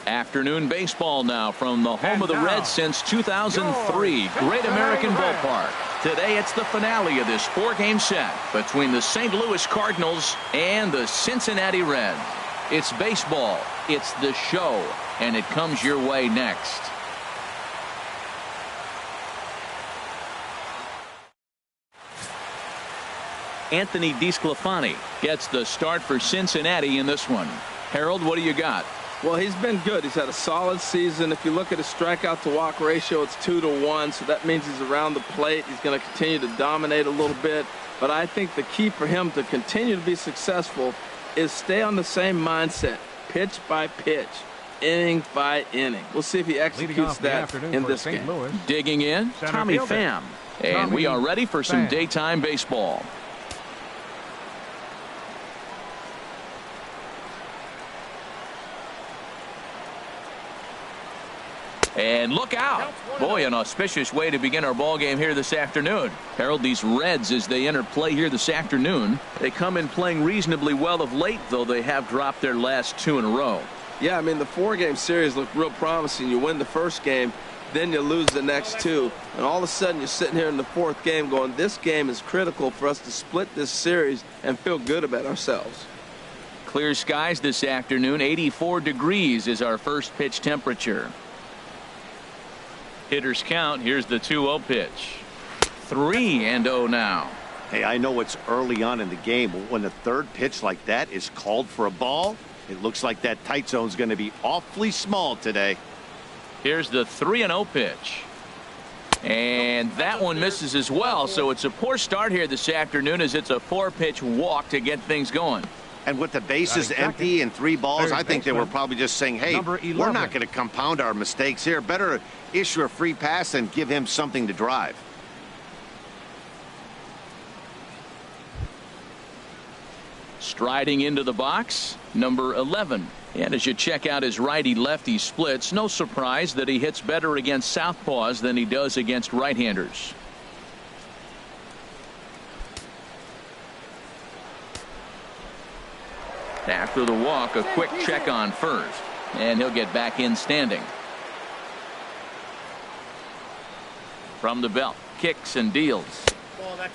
Afternoon baseball now from the home of the Reds since 2003. Great American Ballpark. Today it's the finale of this 4-game set between the St. Louis Cardinals and the Cincinnati Reds. It's baseball, it's the show, and it comes your way next. Anthony DeSclafani gets the start for Cincinnati in this one. Harold, what do you got? Well, he's been good. He's had a solid season. If you look at his strikeout to walk ratio, it's 2-to-1, so that means he's around the plate. He's going to continue to dominate a little bit, but I think the key for him to continue to be successful is stay on the same mindset, pitch by pitch, inning by inning. We'll see if he executes that in this game. Digging in, Tommy Pham, and we are ready for some daytime baseball. And look out. Boy, an auspicious way to begin our ball game here this afternoon. Harold, these Reds, as they enter play here this afternoon, they come in playing reasonably well of late, though they have dropped their last 2 in a row. Yeah, I mean, the 4-game series looked real promising. You win the first game, then you lose the next 2. And all of a sudden, you're sitting here in the 4th game going, this game is critical for us to split this series and feel good about ourselves. Clear skies this afternoon. 84 degrees is our first pitch temperature. Hitters count. Here's the 2-0 pitch. 3-0 now. Hey, I know it's early on in the game, but when the third pitch like that is called for a ball, it looks like that tight zone's going to be awfully small today. Here's the 3-0 pitch. And that one misses as well, so it's a poor start here this afternoon as it's a 4-pitch walk to get things going. And with the bases empty and 3 balls, I think they were probably just saying, hey, we're not going to compound our mistakes here. Better issue a free pass and give him something to drive. Striding into the box, number 11. And as you check out his righty-lefty splits, no surprise that he hits better against southpaws than he does against right-handers. After the walk, a quick check on first, and he'll get back in standing. From the belt, kicks and deals.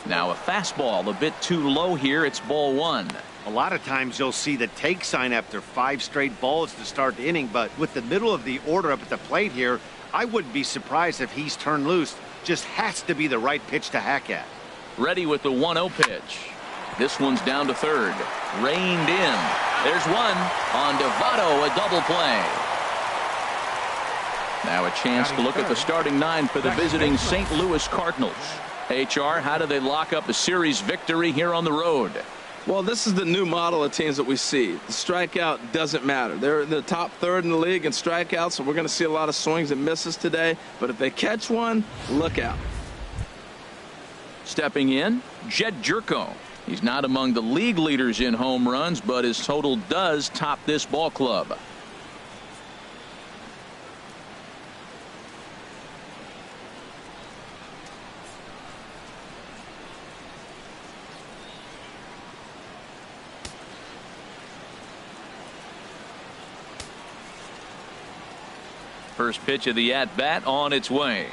Now a fastball a bit too low here. It's ball 1. A lot of times you'll see the take sign after 5 straight balls to start the inning, but with the middle of the order up at the plate here, I wouldn't be surprised if he's turned loose. Just has to be the right pitch to hack at. Ready with the 1-0 pitch. This one's down to third. Reined in. There's one on Devato, a double play. Now a chance to look at the starting 9 for the visiting St. Louis Cardinals. HR, how do they lock up a series victory here on the road? Well, this is the new model of teams that we see. The strikeout doesn't matter. They're the top 3rd in the league in strikeouts, so we're going to see a lot of swings and misses today. But if they catch one, look out. Stepping in, Jed Jerko. He's not among the league leaders in home runs, but his total does top this ball club. First pitch of the at-bat on its way.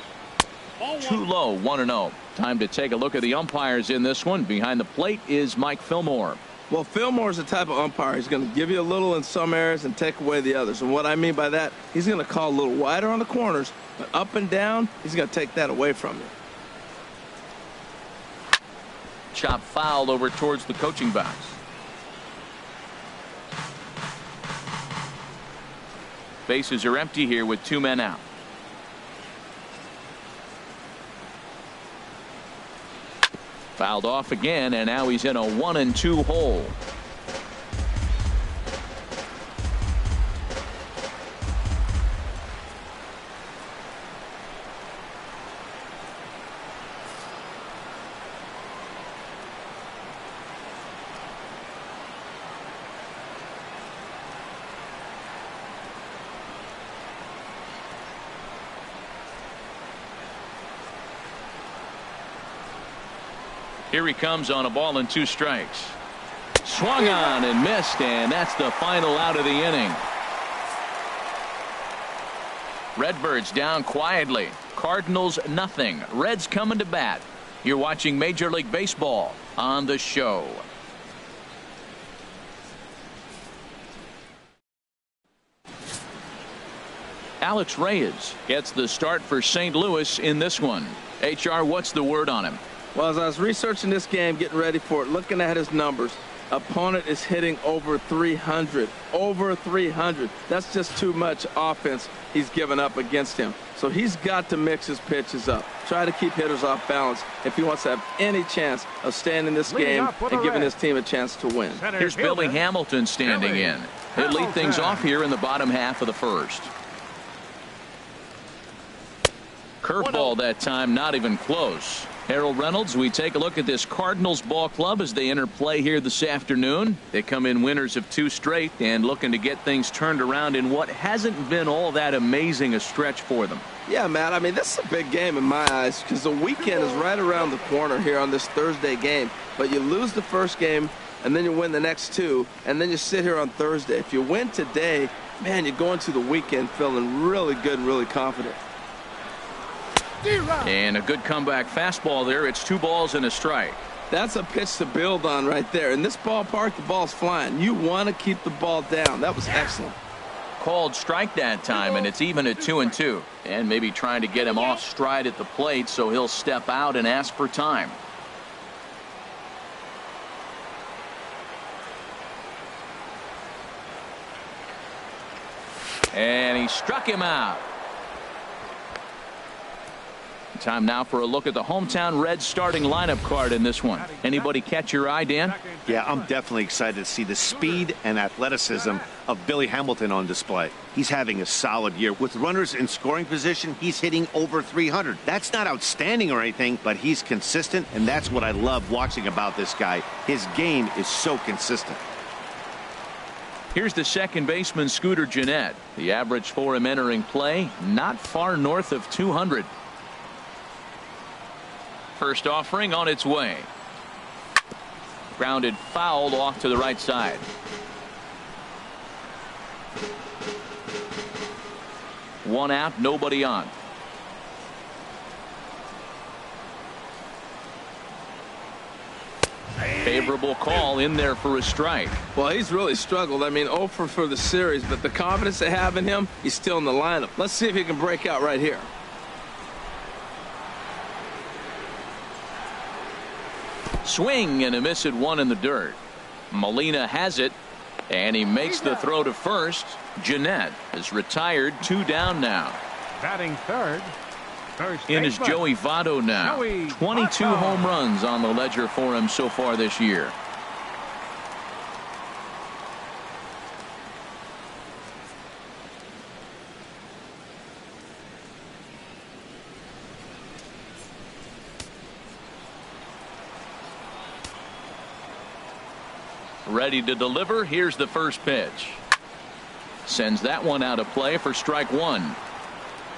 Too low, 1-0. Time to take a look at the umpires in this one. Behind the plate is Mike Fillmore. Well, Fillmore's the type of umpire. He's going to give you a little in some areas and take away the others. And what I mean by that, he's going to call a little wider on the corners, but up and down, he's going to take that away from you. Chop foul over towards the coaching box. Bases are empty here with 2 men out. Fouled off again, and now he's in a 1-2 hole. Here he comes on a ball and 2 strikes. Swung on and missed, and that's the final out of the inning. Redbirds down quietly. Cardinals nothing. Reds coming to bat. You're watching Major League Baseball on the show. Alex Reyes gets the start for St. Louis in this one. HR, what's the word on him? Well, as I was researching this game, getting ready for it, looking at his numbers, opponent is hitting over 300. Over 300. That's just too much offense he's given up against him. So he's got to mix his pitches up. Try to keep hitters off balance if he wants to have any chance of staying in this game and giving his team a chance to win. Here's Billy Hamilton standing in. He'll lead things off here in the bottom half of the first. Curveball that time, not even close. Harold Reynolds, we take a look at this Cardinals ball club as they enter play here this afternoon. They come in winners of 2 straight and looking to get things turned around in what hasn't been all that amazing a stretch for them. Yeah, Matt, I mean, this is a big game in my eyes because the weekend is right around the corner here on this Thursday game. But you lose the first game, and then you win the next 2, and then you sit here on Thursday. If you win today, man, you go into the weekend feeling really good and really confident. And a good comeback fastball there. It's 2 balls and a strike. That's a pitch to build on right there. In this ballpark, the ball's flying. You want to keep the ball down. That was excellent. Called strike that time, and it's even at 2-2. And maybe trying to get him off stride at the plate so he'll step out and ask for time. And he struck him out. Time now for a look at the hometown Reds starting lineup card in this one. Anybody catch your eye, Dan? Yeah, I'm definitely excited to see the speed and athleticism of Billy Hamilton on display. He's having a solid year. With runners in scoring position, he's hitting over 300. That's not outstanding or anything, but he's consistent, and that's what I love watching about this guy. His game is so consistent. Here's the second baseman, Scooter Gennett. The average for him entering play, not far north of 200. First offering on its way. Grounded fouled off to the right side. One out, nobody on. Favorable call in there for a strike. Well, he's really struggled. I mean, 0 for the series, but the confidence they have in him, he's still in the lineup. Let's see if he can break out right here. Swing and a miss at 1 in the dirt. Molina has it, and he makes the throw to first. Gennett is retired, 2 down now. Batting third. In is Joey Votto now. 22 home runs on the ledger for him so far this year. Ready to deliver. Here's the first pitch. Sends that one out of play for strike 1.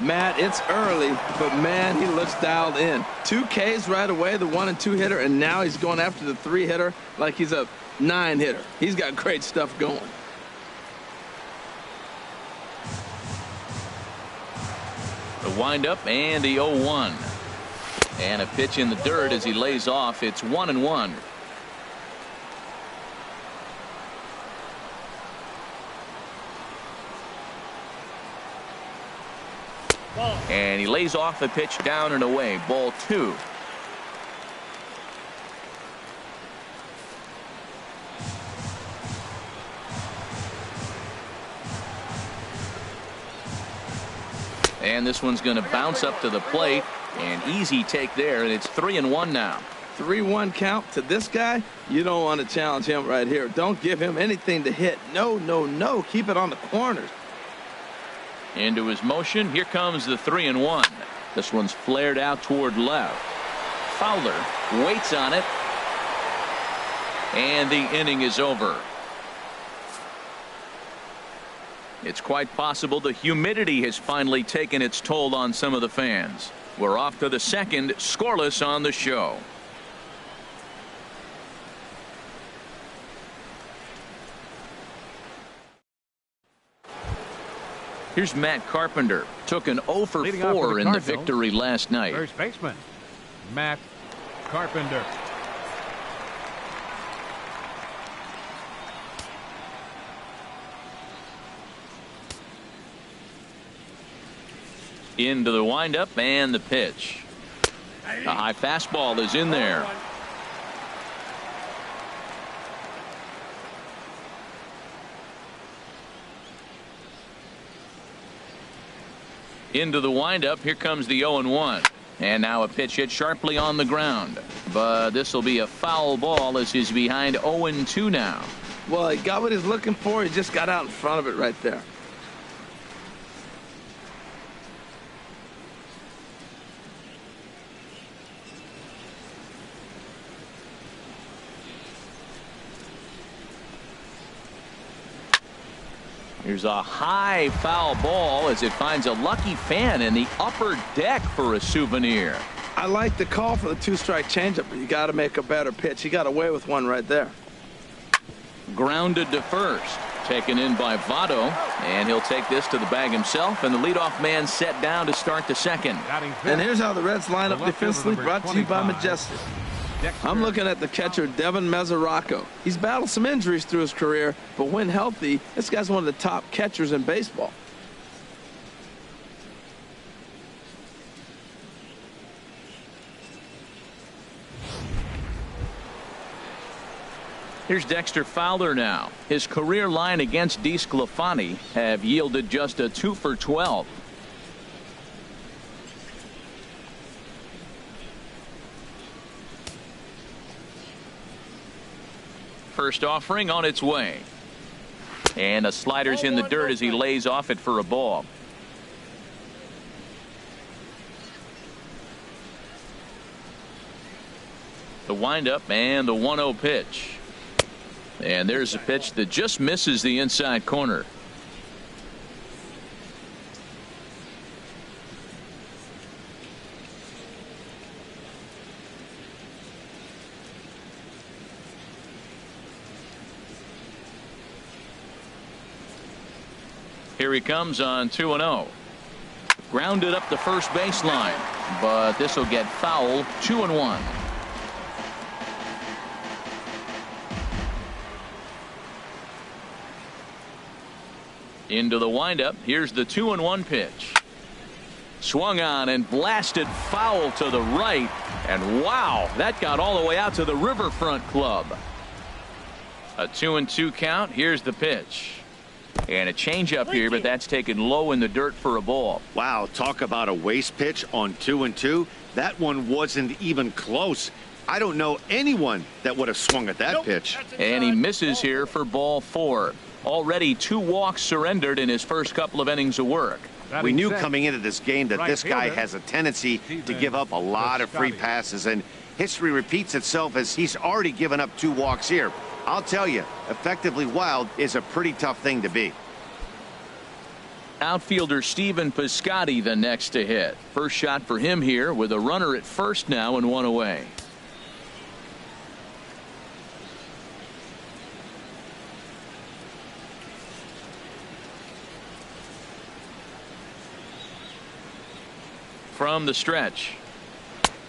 Matt, it's early, but man, he looks dialed in. 2 Ks right away, the 1 and 2 hitter, and now he's going after the 3 hitter like he's a 9 hitter. He's got great stuff going. The windup and the 0-1. And a pitch in the dirt as he lays off. It's 1-1. And he lays off the pitch down and away. Ball 2. And this one's going to bounce up to the plate. An easy take there, and it's 3-1 now. 3-1 count to this guy. You don't want to challenge him right here. Don't give him anything to hit. No, no, no. Keep it on the corners. Into his motion. Here comes the 3-1. This one's flared out toward left. Fowler waits on it. And the inning is over. It's quite possible the humidity has finally taken its toll on some of the fans. We're off to the second, scoreless on the show. Here's Matt Carpenter. took an 0 for 4 in the victory last night. First baseman, Matt Carpenter. Into the windup and the pitch. A high fastball is in there. Into the windup. Here comes the 0-1. And now a pitch hit sharply on the ground. But this will be a foul ball as he's behind 0-2 now. Well, he got what he's looking for. He just got out in front of it right there. Here's a high foul ball as it finds a lucky fan in the upper deck for a souvenir. I like the call for the 2-strike changeup, but you got to make a better pitch. He got away with one right there. Grounded to first. Taken in by Votto, and he'll take this to the bag himself, and the leadoff man set down to start the second. And here's how the Reds line up defensively, brought to you by Majestic. I'm looking at the catcher, Devin Mesoraco. He's battled some injuries through his career, but when healthy, this guy's one of the top catchers in baseball. Here's Dexter Fowler now. His career line against DeSclafani have yielded just a 2 for 12. First offering on its way. And a slider's in the dirt as he lays off it for a ball. The windup and the 1-0 pitch. And there's a pitch that just misses the inside corner. Here he comes on 2-0. Grounded up the first baseline, but this will get foul. 2-1. Into the windup. Here's the 2-1 pitch. Swung on and blasted foul to the right. And wow, that got all the way out to the Riverfront Club. A 2-2 count. Here's the pitch. And a changeup here, but that's taken low in the dirt for a ball. Wow, talk about a waste pitch on 2-2. That one wasn't even close. I don't know anyone that would have swung at that pitch. And he misses here for ball 4. Already 2 walks surrendered in his first couple of innings of work. We knew coming into this game that this guy has a tendency to give up a lot of free passes, and history repeats itself as he's already given up 2 walks here. I'll tell you, effectively wild is a pretty tough thing to be. Outfielder Stephen Piscotty the next to hit. First shot for him here with a runner at first now and 1 away. From the stretch.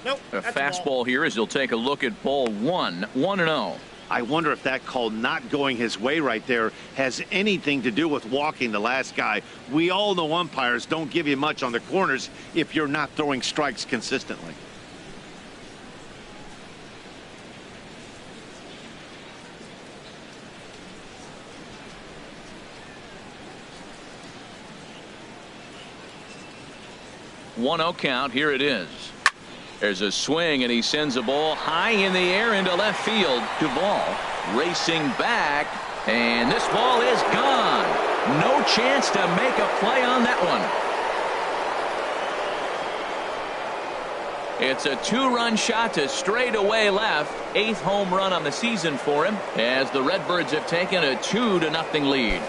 A fastball here as he'll take a look at ball 1. 1-0. I wonder if that call not going his way right there has anything to do with walking the last guy. We all know umpires don't give you much on the corners if you're not throwing strikes consistently. One-0 count. Here it is. There's a swing, and he sends a ball high in the air into left field. Duvall racing back, and this ball is gone. No chance to make a play on that one. It's a 2-run shot to straightaway left. 8th home run on the season for him as the Redbirds have taken a 2-0 lead.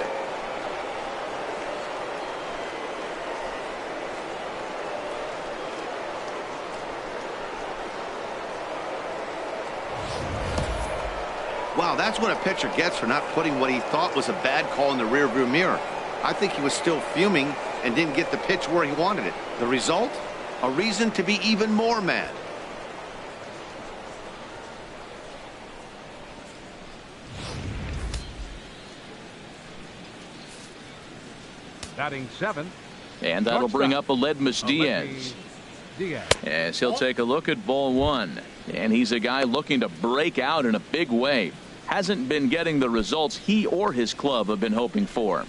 Wow, that's what a pitcher gets for not putting what he thought was a bad call in the rearview mirror. I think he was still fuming and didn't get the pitch where he wanted it. The result? A reason to be even more mad. Batting 7th. And that'll bring up Aledmus Diaz. As he'll take a look at ball 1. And he's a guy looking to break out in a big way. Hasn't been getting the results he or his club have been hoping for.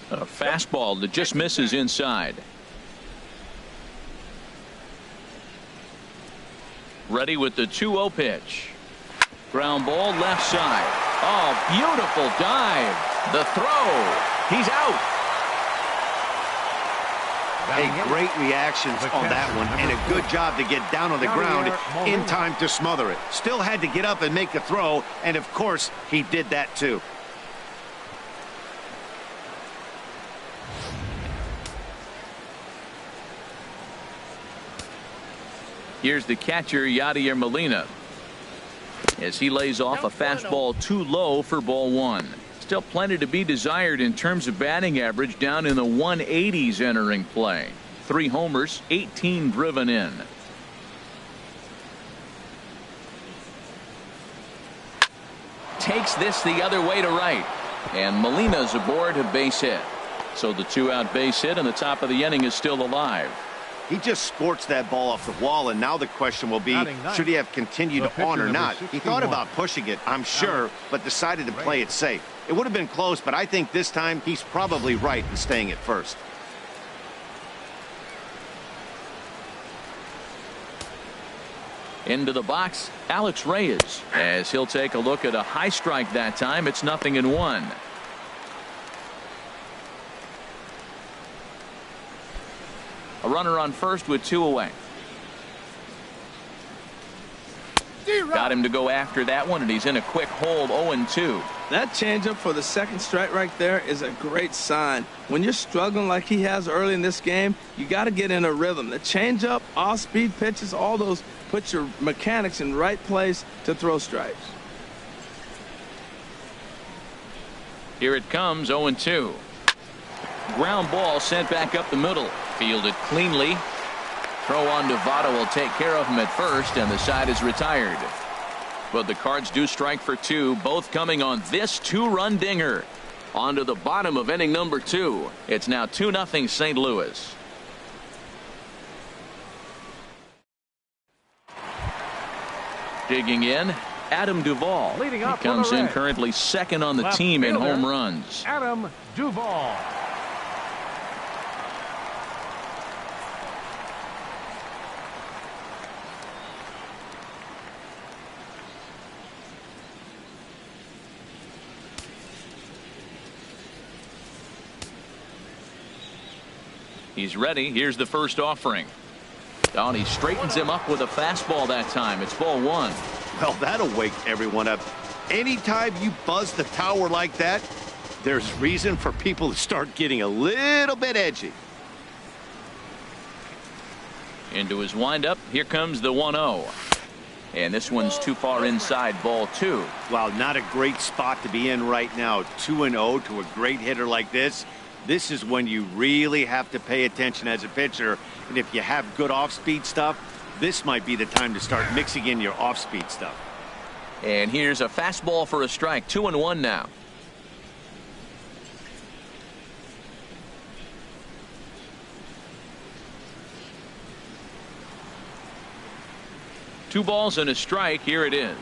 A fastball that just misses inside. Ready with the 2-0 pitch. Ground ball left side. Oh, beautiful dive. The throw. He's out. Hey, great reactions on that one, and a good job to get down on the ground in time to smother it. Still had to get up and make the throw, and of course, he did that too. Here's the catcher, Yadier Molina, as he lays off a fastball too low for ball 1. Still plenty to be desired in terms of batting average, down in the 180s entering play. 3 homers, 18 driven in. Takes this the other way to right. And Molina's aboard a base hit. So the 2-out base hit, and the top of the inning is still alive. He just scorched that ball off the wall, and now the question will be, should he have continued on or not? He thought about pushing it, I'm sure, but decided to play it safe. It would have been close, but I think this time he's probably right in staying at first. Into the box, Alex Reyes, as he'll take a look at a high strike that time. It's 0-1. A runner on first with 2 away. Got him to go after that one, and he's in a quick hold. 0-2. That changeup for the second strike right there is a great sign. When you're struggling like he has early in this game, you got to get in a rhythm. The changeup, off-speed pitches, all those put your mechanics in right place to throw strikes. Here it comes, 0-2. Ground ball sent back up the middle. Fielded cleanly. Throw on Nevada will take care of him at first, and the side is retired. But the Cards do strike for 2, both coming on this 2-run dinger. On to the bottom of inning number 2. It's now 2-0 St. Louis. Digging in, Adam Duvall. He comes in currently second on the team in home runs. Adam Duvall. He's ready. Here's the first offering. Oh, and he straightens him up with a fastball that time. It's ball 1. Well, that'll wake everyone up. Anytime you buzz the tower like that, there's reason for people to start getting a little bit edgy. Into his windup. Here comes the 1-0. And this one's too far inside, ball 2. Wow, not a great spot to be in right now. 2-0 to a great hitter like this. This is when you really have to pay attention as a pitcher. And if you have good off-speed stuff, this might be the time to start mixing in your off-speed stuff. And here's a fastball for a strike. 2-1 now. Two balls and a strike. Here it is.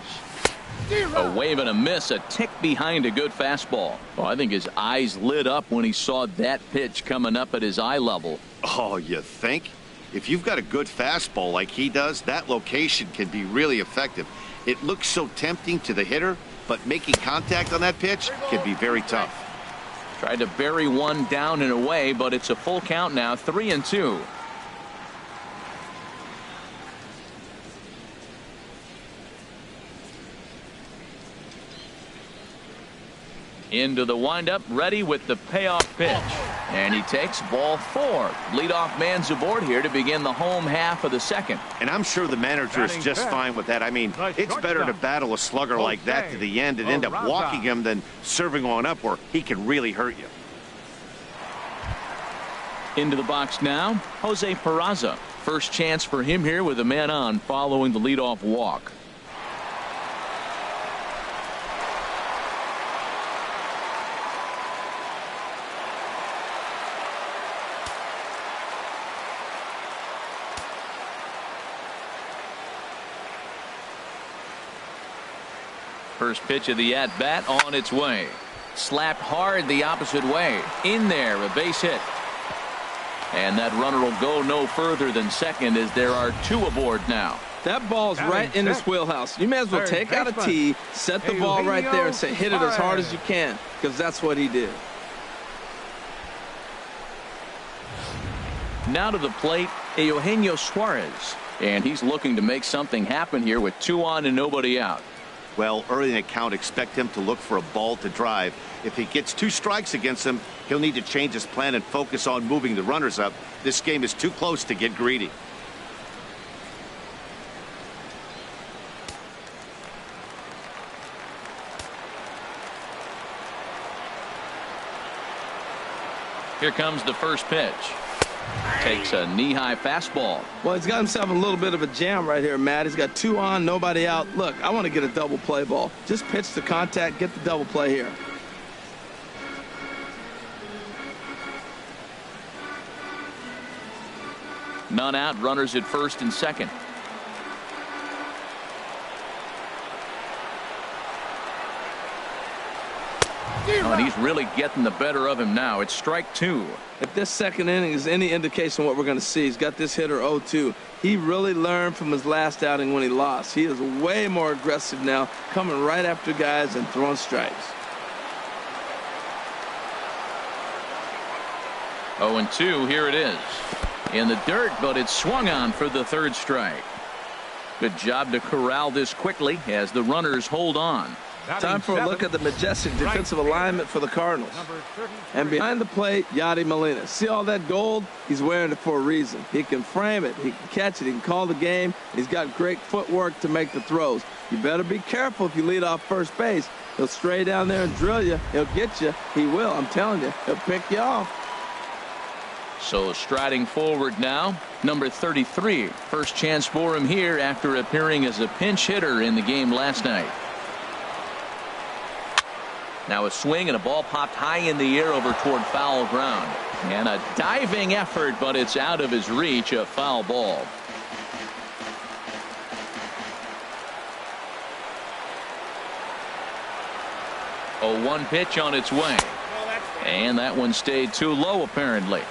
A wave and a miss, a tick behind a good fastball. Well, I think his eyes lit up when he saw that pitch coming up at his eye level. Oh, you think? If you've got a good fastball like he does, that location can be really effective. It looks so tempting to the hitter, but making contact on that pitch can be very tough. Tried to bury one down and away, but it's a full count now, 3-2. Into the windup, ready with the payoff pitch. And he takes ball 4. Leadoff man's aboard here to begin the home half of the second. And I'm sure the manager is just fine with that. I mean, it's better to battle a slugger like that to the end and end up walking him than serving on up where he can really hurt you. Into the box now, Jose Peraza. First chance for him here with a man on following the leadoff walk. First pitch of the at-bat on its way. Slapped hard the opposite way. In there, a base hit. And that runner will go no further than second as there are 2 aboard now. That ball's right in his wheelhouse. You may as well take out a tee, set the ball right there and say hit it as hard as you can, because that's what he did. Now to the plate, Eugenio Suarez. And he's looking to make something happen here with 2 on and nobody out. Well, early in the count, expect him to look for a ball to drive. If he gets 2 strikes against him, he'll need to change his plan and focus on moving the runners up. This game is too close to get greedy. Here comes the first pitch. Takes a knee-high fastball. Well, he's got himself a little bit of a jam right here, Matt. He's got 2 on, nobody out. Look, I want to get a double play ball. Just pitch the contact, get the double play here. None out, runners at first and second. Oh, and he's really getting the better of him now. It's strike 2. If this second inning is any indication of what we're going to see, he's got this hitter 0-2. He really learned from his last outing when he lost. He is way more aggressive now, coming right after guys and throwing strikes. 0-2, here it is. In the dirt, but it's swung on for the 3rd strike. Good job to corral this quickly as the runners hold on. Time for a look at the majestic defensive alignment for the Cardinals. And behind the plate, Yadi Molina. See all that gold? He's wearing it for a reason. He can frame it, he can catch it, he can call the game. He's got great footwork to make the throws. You better be careful if you lead off first base. He'll stray down there and drill you. He'll get you. He will, I'm telling you. He'll pick you off. So striding forward now, number 33. First chance for him here after appearing as a pinch hitter in the game last night. Now a swing and a ball popped high in the air over toward foul ground. And a diving effort, but it's out of his reach, a foul ball. A 1 pitch on its way. And that one stayed too low apparently.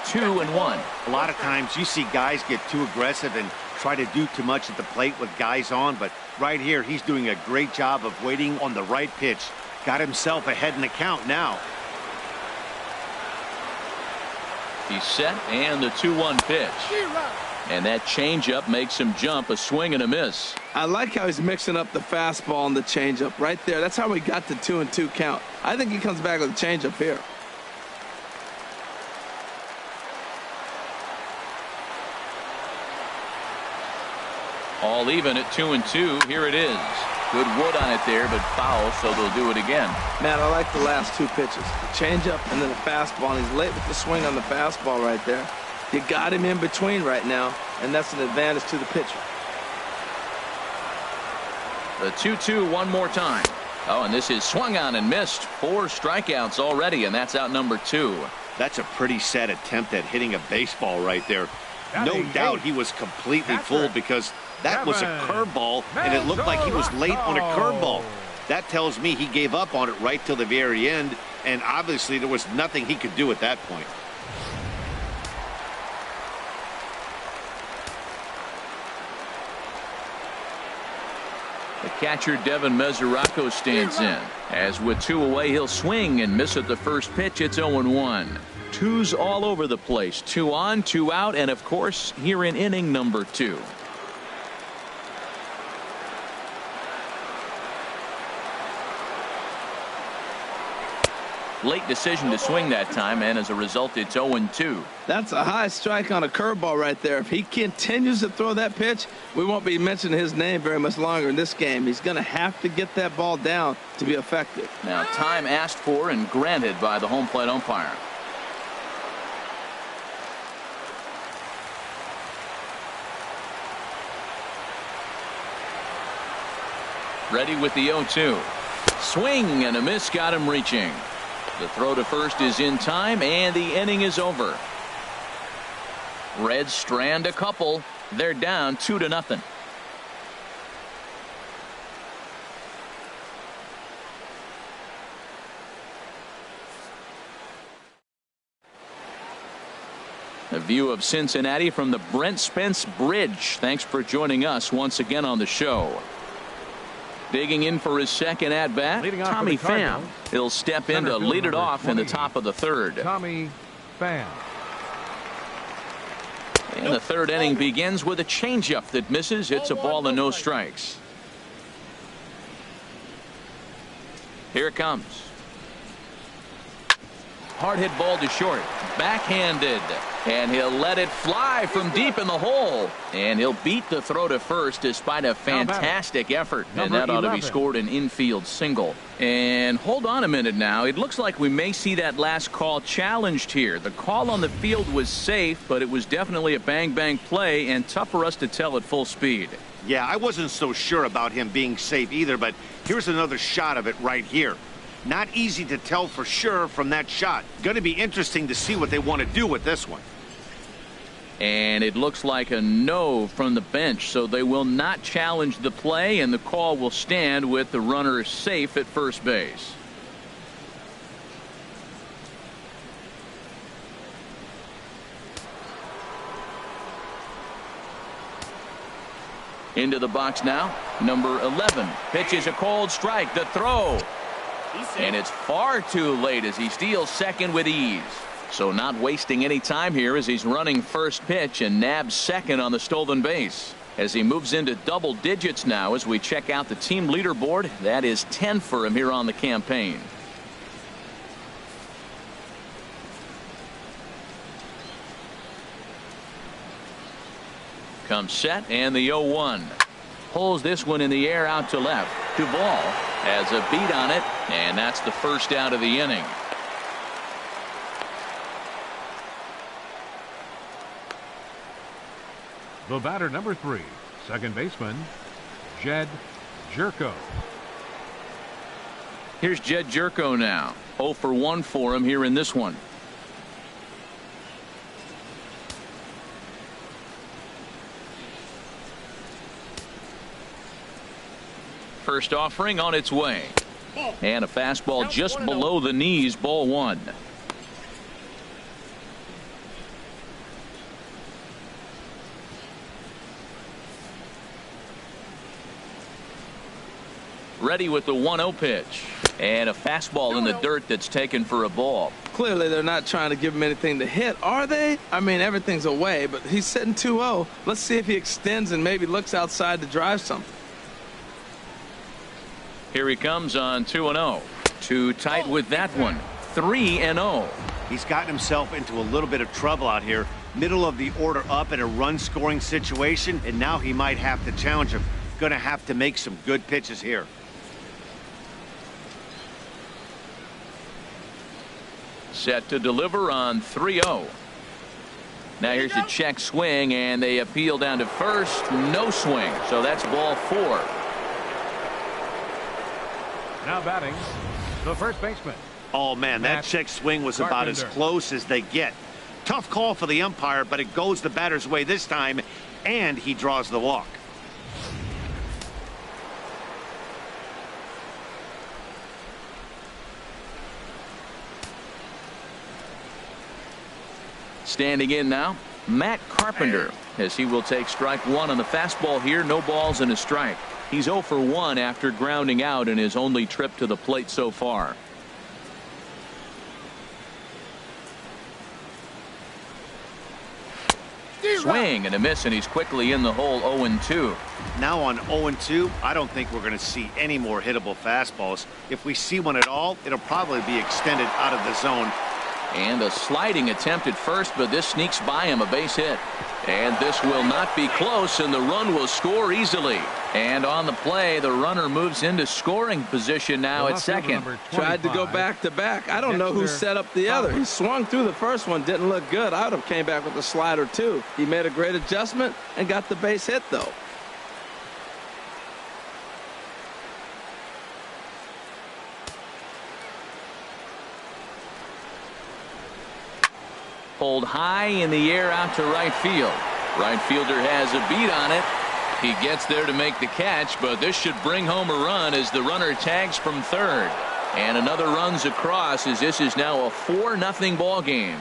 Two and one. A lot of times you see guys get too aggressive and try to do too much at the plate with guys on, but right here he's doing a great job of waiting on the right pitch. Got himself ahead in the count now. He's set, and the 2-1 pitch. And that changeup makes him jump, a swing and a miss. I like how he's mixing up the fastball and the changeup right there. That's how we got the 2-2 count. I think he comes back with a changeup here. All even at 2-2. Here it is. Good wood on it there, but foul, so they'll do it again. Man, I like the last 2 pitches. The changeup and then the fastball. And he's late with the swing on the fastball right there. You got him in between right now, and that's an advantage to the pitcher. The 2-2 one more time. Oh, and this is swung on and missed. 4 strikeouts already, and that's out number 2. That's a pretty sad attempt at hitting a baseball right there. No doubt he was completely fooled because that was a curveball, and it looked like he was late on a curveball. That tells me he gave up on it right till the very end, and obviously there was nothing he could do at that point. The catcher Devin Mesoraco stands in. As with 2 away, he'll swing and miss at the first pitch. It's 0-1. 2s all over the place. 2 on, 2 out, and of course here in inning number 2. Late decision to swing that time, and as a result, it's 0-2. That's a high strike on a curveball right there. If he continues to throw that pitch, we won't be mentioning his name very much longer in this game. He's going to have to get that ball down to be effective. Now, time asked for and granted by the home plate umpire. Ready with the 0-2. Swing and a miss got him reaching. The throw to first is in time, and the inning is over. Reds strand a couple. They're down 2-0. A view of Cincinnati from the Brent Spence Bridge. Thanks for joining us once again on the show. Digging in for his second at-bat, Tommy Pham. He'll step in to lead it off in the top of the third. Tommy Pham. And the third inning begins with a changeup that misses. It's a ball and no strikes. Here it comes. Hard hit ball to short. Backhanded. And he'll let it fly from deep in the hole. And he'll beat the throw to first despite a fantastic effort. And that ought to be scored an infield single. And hold on a minute now. It looks like we may see that last call challenged here. The call on the field was safe, but it was definitely a bang-bang play and tough for us to tell at full speed. Yeah, I wasn't so sure about him being safe either, but here's another shot of it right here. Not easy to tell for sure from that shot. Going to be interesting to see what they want to do with this one. And it looks like a no from the bench, so they will not challenge the play, and the call will stand with the runner safe at first base. Into the box now, number 11. Pitch is a cold strike. The throw. And it's far too late as he steals second with ease. So not wasting any time here as he's running first pitch and nabs second on the stolen base. As he moves into double digits now as we check out the team leaderboard. That is 10 for him here on the campaign. Comes set and the 0-1. Pulls this one in the air out to left. Duvall has a beat on it, and that's the first out of the inning. The batter, number 3, second baseman, Jed Jerko. Here's Jed Jerko now. 0 for 1 for him here in this one. First offering on its way. And a fastball just below the knees, ball 1. Ready with the 1-0 pitch. And a fastball in the dirt that's taken for a ball. Clearly they're not trying to give him anything to hit, are they? I mean, everything's away, but he's sitting 2-0. Let's see if he extends and maybe looks outside to drive something. Here he comes on 2-0. Too tight with that one. 3-0. He's gotten himself into a little bit of trouble out here. Middle of the order up in a run-scoring situation, and now he might have to challenge him. Going to have to make some good pitches here. Set to deliver on 3-0. Now here's a check swing, and they appeal down to first. No swing, so that's ball 4. Now batting, the first baseman. Oh, man, that check swing was about as close as they get. Tough call for the umpire, but it goes the batter's way this time, and he draws the walk. Standing in now, Matt Carpenter, as he will take strike 1 on the fastball here. No balls and a strike. He's 0 for 1 after grounding out in his only trip to the plate so far. Swing and a miss, and he's quickly in the hole. 0-2. Now on 0-2, I don't think we're going to see any more hittable fastballs. If we see one at all, it'll probably be extended out of the zone. And a sliding attempt at first, but this sneaks by him, a base hit. And this will not be close, and the run will score easily. And on the play, the runner moves into scoring position now at second. Tried to go back to back. I don't know who set up the other. He swung through the first one, didn't look good. I would have came back with a slider too. He made a great adjustment and got the base hit though. Pulled high in the air out to right field. Right fielder has a beat on it. He gets there to make the catch, but this should bring home a run as the runner tags from third. And another runs across as this is now a 4-0 ball game.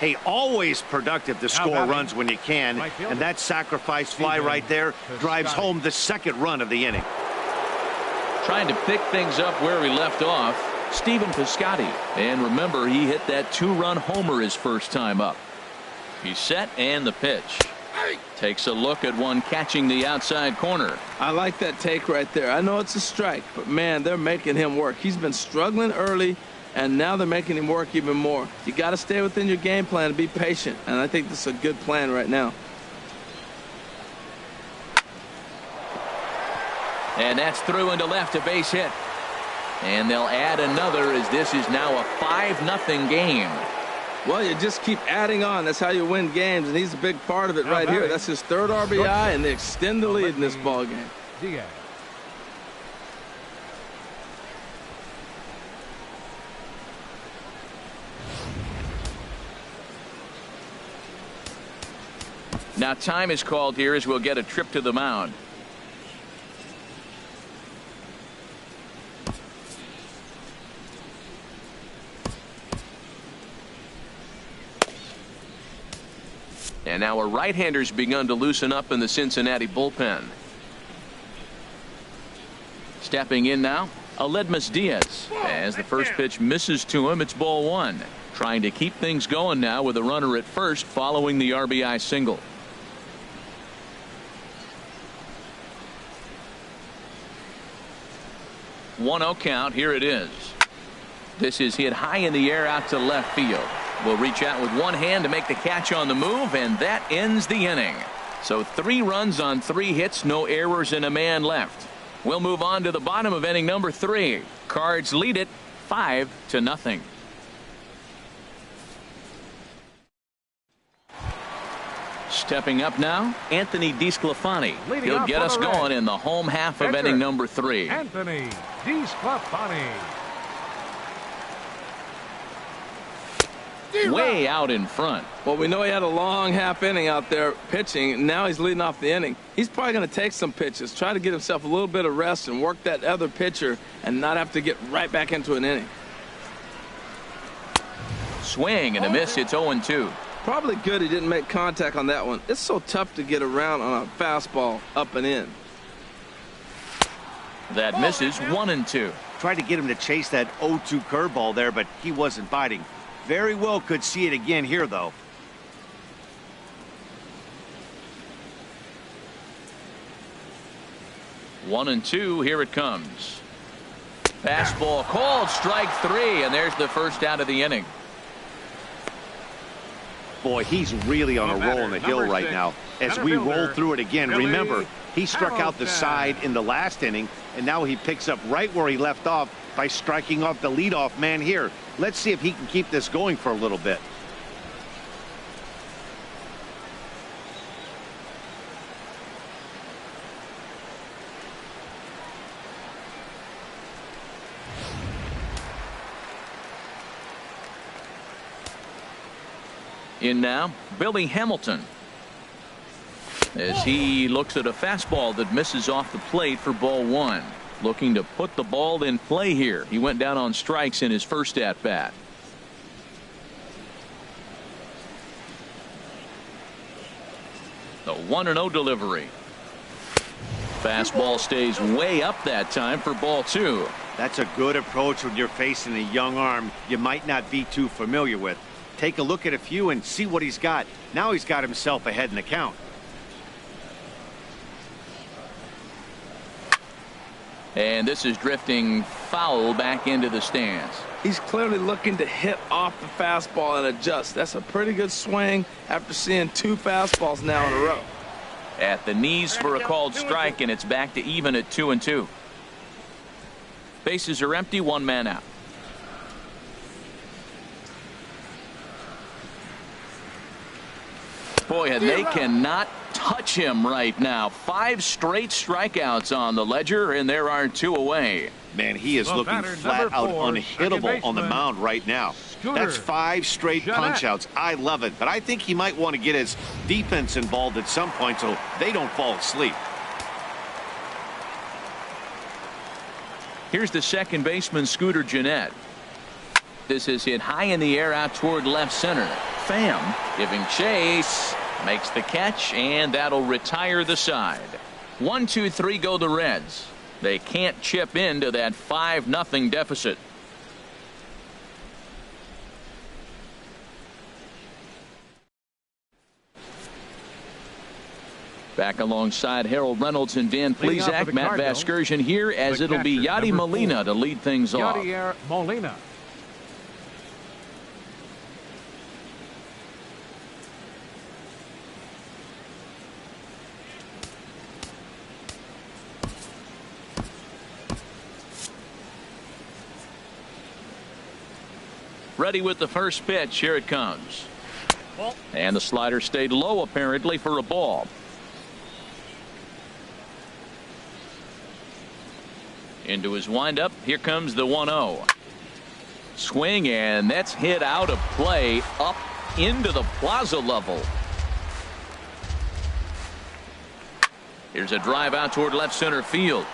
Hey, always productive to score runs when you can, and that sacrifice fly right there drives home the second run of the inning. Trying to pick things up where we left off, Stephen Piscotty. And remember, he hit that 2-run homer his first time up. He's set, and the pitch. Takes a look at one catching the outside corner. I like that take right there. I know it's a strike, but man, they're making him work. He's been struggling early, and now they're making him work even more. You got to stay within your game plan and be patient, and I think this is a good plan right now. And that's through into left, a base hit. And they'll add another as this is now a 5-0 game. Well, you just keep adding on. That's how you win games, and he's a big part of it right here. That's his third RBI, and they extend the lead in this ball game. Now time is called here as we'll get a trip to the mound. And now a right-hander's begun to loosen up in the Cincinnati bullpen. Stepping in now, Aledmus Diaz. As the first pitch misses to him, it's ball one. Trying to keep things going now with a runner at first following the RBI single. One 0 count. Here it is. This is hit high in the air out to left field. Will reach out with one hand to make the catch on the move, and that ends the inning. So 3 runs on 3 hits, no errors, and a man left. We'll move on to the bottom of inning number 3. Cards lead it 5-0. Stepping up now, Anthony DeSclafani. He'll get us going in the home half of inning number 3. Anthony DeSclafani. Way out in front. Well, we know he had a long half inning out there pitching. Now he's leading off the inning. He's probably going to take some pitches, try to get himself a little bit of rest and work that other pitcher and not have to get right back into an inning. Swing and a miss. It's 0-2. Probably good he didn't make contact on that one. It's so tough to get around on a fastball up and in. That misses. 1-2. Tried to get him to chase that 0-2 curveball there, but he wasn't biting. Very well could see it again here, though. 1-2. Here it comes. Fastball called, strike 3, and there's the first out of the inning. Boy, he's really on a roll on the hill right now. As we roll through it again, remember, he struck out the side in the last inning, and now he picks up right where he left off by striking off the leadoff man here. Let's see if he can keep this going for a little bit. In now, Billy Hamilton. As he looks at a fastball that misses off the plate for ball 1. Looking to put the ball in play here. He went down on strikes in his first at bat. The 1-0 delivery. Fastball stays way up that time for ball 2. That's a good approach when you're facing a young arm you might not be too familiar with. take a look at a few and see what he's got. Now he's got himself ahead in the count. And this is drifting foul back into the stands. He's clearly looking to hit off the fastball and adjust. That's a pretty good swing after seeing 2 fastballs now in a row. At the knees for a called strike, and it's back to even at 2-2. Bases are empty, 1 man out. Boy, and they cannot touch him right now. 5 straight strikeouts on the ledger, and there are 2 away. Man, he is looking flat out unhittable on the mound right now. That's 5 straight punch-outs. I love it, but I think he might want to get his defense involved at some point so they don't fall asleep. Here's the second baseman, Scooter Gennett. This is hit high in the air out toward left center. Pham giving chase, makes the catch, and that'll retire the side. 1-2-3 go the Reds. They can't chip into that 5-0 deficit. Back alongside Harold Reynolds and Dan Plesac, Matt Vasgersian here, as it'll be Yadi Molina to lead things off. Yadier Molina. Ready with the first pitch. Here it comes. And the slider stayed low apparently for a ball. Into his windup. Here comes the 1-0. Swing, and that's hit out of play up into the plaza level. Here's a drive out toward left center field.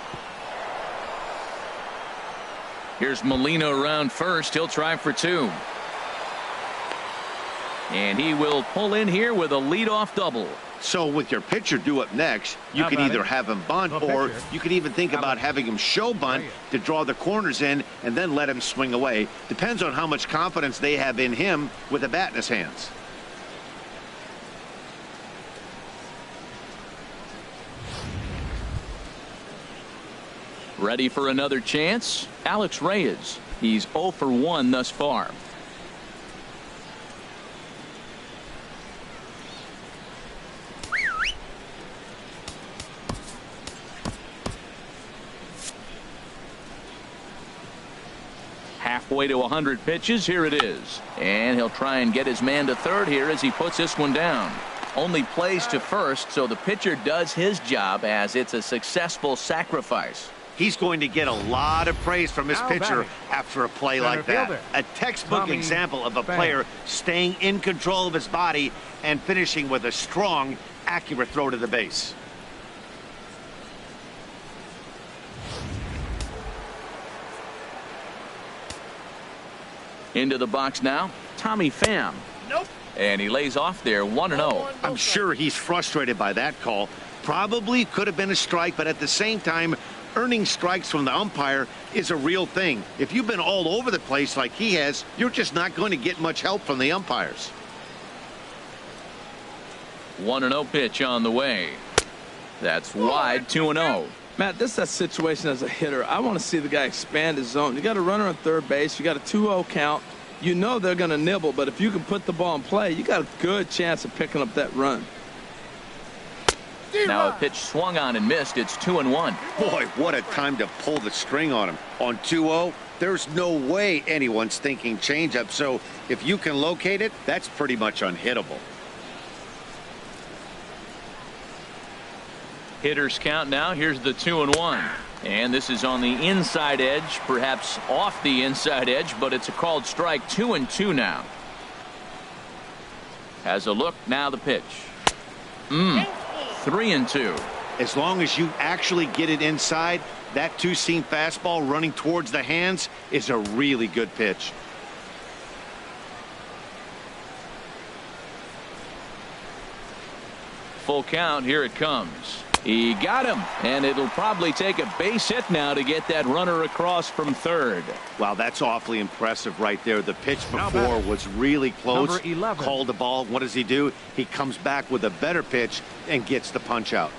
Here's Molina around first. He'll try for 2. And he will pull in here with a leadoff double. So with your pitcher due up next, you can either have him bunt, or you could even think about having him show bunt to draw the corners in and then let him swing away. Depends on how much confidence they have in him with a bat in his hands. Ready for another chance? Alex Reyes. He's 0 for 1 thus far. Halfway to 100 pitches. Here it is. And he'll try and get his man to third here as he puts this one down. Only plays to first, so the pitcher does his job as it's a successful sacrifice. He's going to get a lot of praise from his pitcher after a play like that. A textbook example of a player staying in control of his body and finishing with a strong, accurate throw to the base. Into the box now, Tommy Pham. Nope. And he lays off there, 1-0. I'm sure he's frustrated by that call. Probably could have been a strike, but at the same time, earning strikes from the umpire is a real thing. If you've been all over the place like he has, you're just not going to get much help from the umpires. 1-0 pitch on the way. That's wide, 2-0. Matt, this is that situation as a hitter. I want to see the guy expand his zone. You got a runner on third base. You got a 2-0 count. You know they're going to nibble, but if you can put the ball in play, you got a good chance of picking up that run. Now a pitch swung on and missed. It's 2-1. Boy, what a time to pull the string on him. On 2-0, there's no way anyone's thinking changeup. So if you can locate it, that's pretty much unhittable. Hitters count now. Here's the 2-1. And this is on the inside edge, perhaps off the inside edge, but it's a called strike. 2-2 now. Has a look. Now the pitch. 3-2. As long as you actually get it inside, that two-seam fastball running towards the hands is a really good pitch. Full count. Here it comes. He got him, and it'll probably take a base hit now to get that runner across from third. Wow, that's awfully impressive right there. The pitch before was really close. Number 11. Called the ball. What does he do? He comes back with a better pitch and gets the punch out.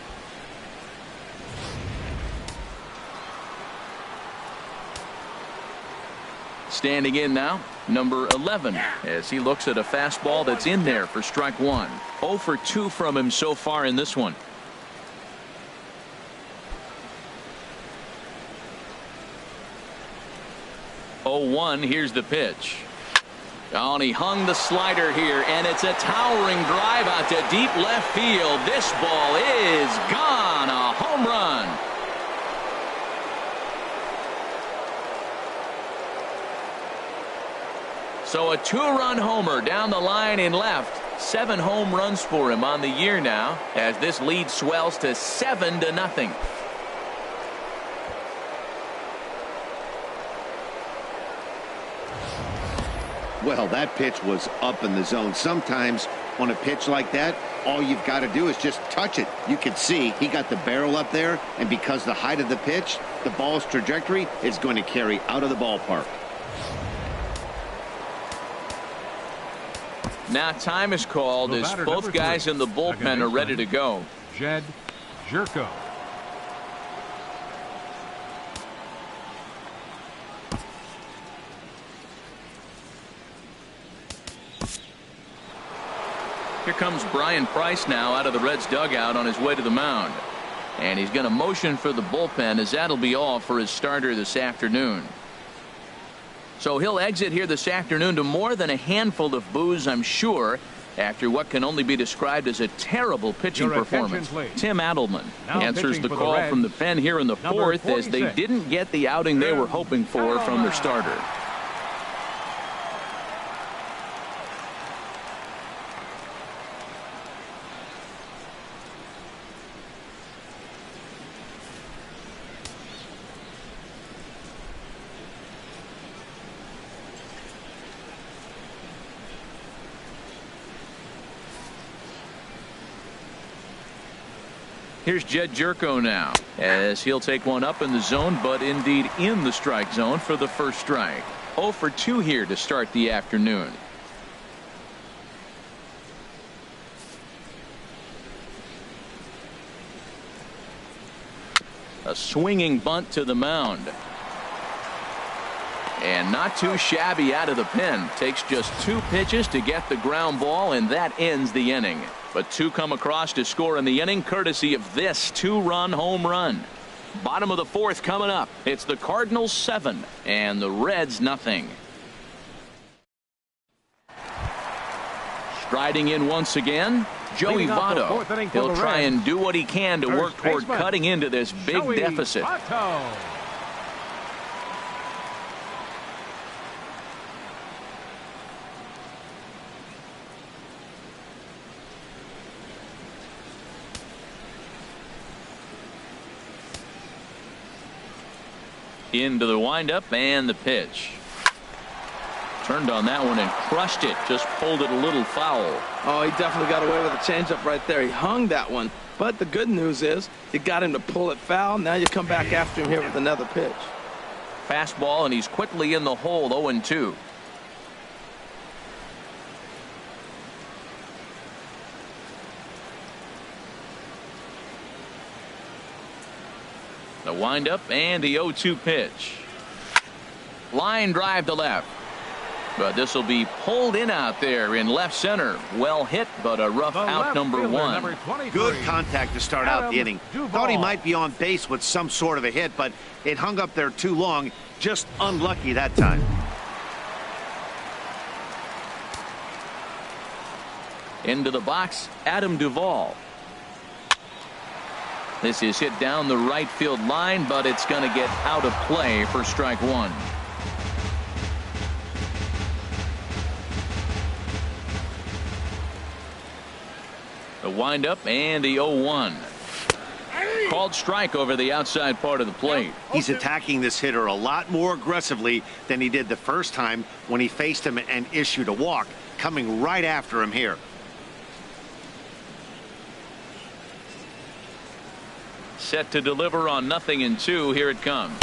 Standing in now, number 11, as he looks at a fastball that's in there for strike one. 0 for 2 from him so far in this one. Oh, 1, here's the pitch. Oh, and he hung the slider here, and it's a towering drive out to deep left field. This ball is gone. A home run. So a 2-run homer down the line in left. 7 home runs for him on the year now, as this lead swells to 7-0. Well, that pitch was up in the zone. Sometimes on a pitch like that, all you've got to do is just touch it. You can see he got the barrel up there, and because the height of the pitch, the ball's trajectory is going to carry out of the ballpark. Now time is called as both guys in the bullpen are ready to go. Jed Jerko. Here comes Brian Price now out of the Reds dugout on his way to the mound. And he's going to motion for the bullpen, as that'll be all for his starter this afternoon. So he'll exit here this afternoon to more than a handful of boos, I'm sure, after what can only be described as a terrible pitching performance. Tim Adelman answers the call from the pen here in the fourth, as they didn't get the outing they were hoping for from their starter. Here's Jed Jerko now, as he'll take one up in the zone, but indeed in the strike zone for the first strike. 0 for 2 here to start the afternoon. A swinging bunt to the mound. And not too shabby out of the pen. Takes just 2 pitches to get the ground ball, and that ends the inning. But 2 come across to score in the inning, courtesy of this 2-run home run. Bottom of the fourth coming up. It's the Cardinals 7 and the Reds nothing. Striding in once again, Joey Votto. He'll try and do what he can to work toward cutting into this big deficit. Into the windup and the pitch. Turned on that one and crushed it. Just pulled it a little foul. Oh, he definitely got away with a changeup right there. He hung that one. But the good news is you got him to pull it foul. Now you come back after him here with another pitch. Fastball, and he's quickly in the hole. 0-2. The windup and the 0-2 pitch. Line drive to left. But this will be pulled in out there in left center. Well hit, but a rough out number 1. Good contact to start out the inning. Thought he might be on base with some sort of a hit, but it hung up there too long. Just unlucky that time. Into the box, Adam Duvall. This is hit down the right field line, but it's going to get out of play for strike 1. The windup and the 0-1. Called strike over the outside part of the plate. He's attacking this hitter a lot more aggressively than he did the first time when he faced him and issued a walk, coming right after him here. Set to deliver on 0-2. Here it comes.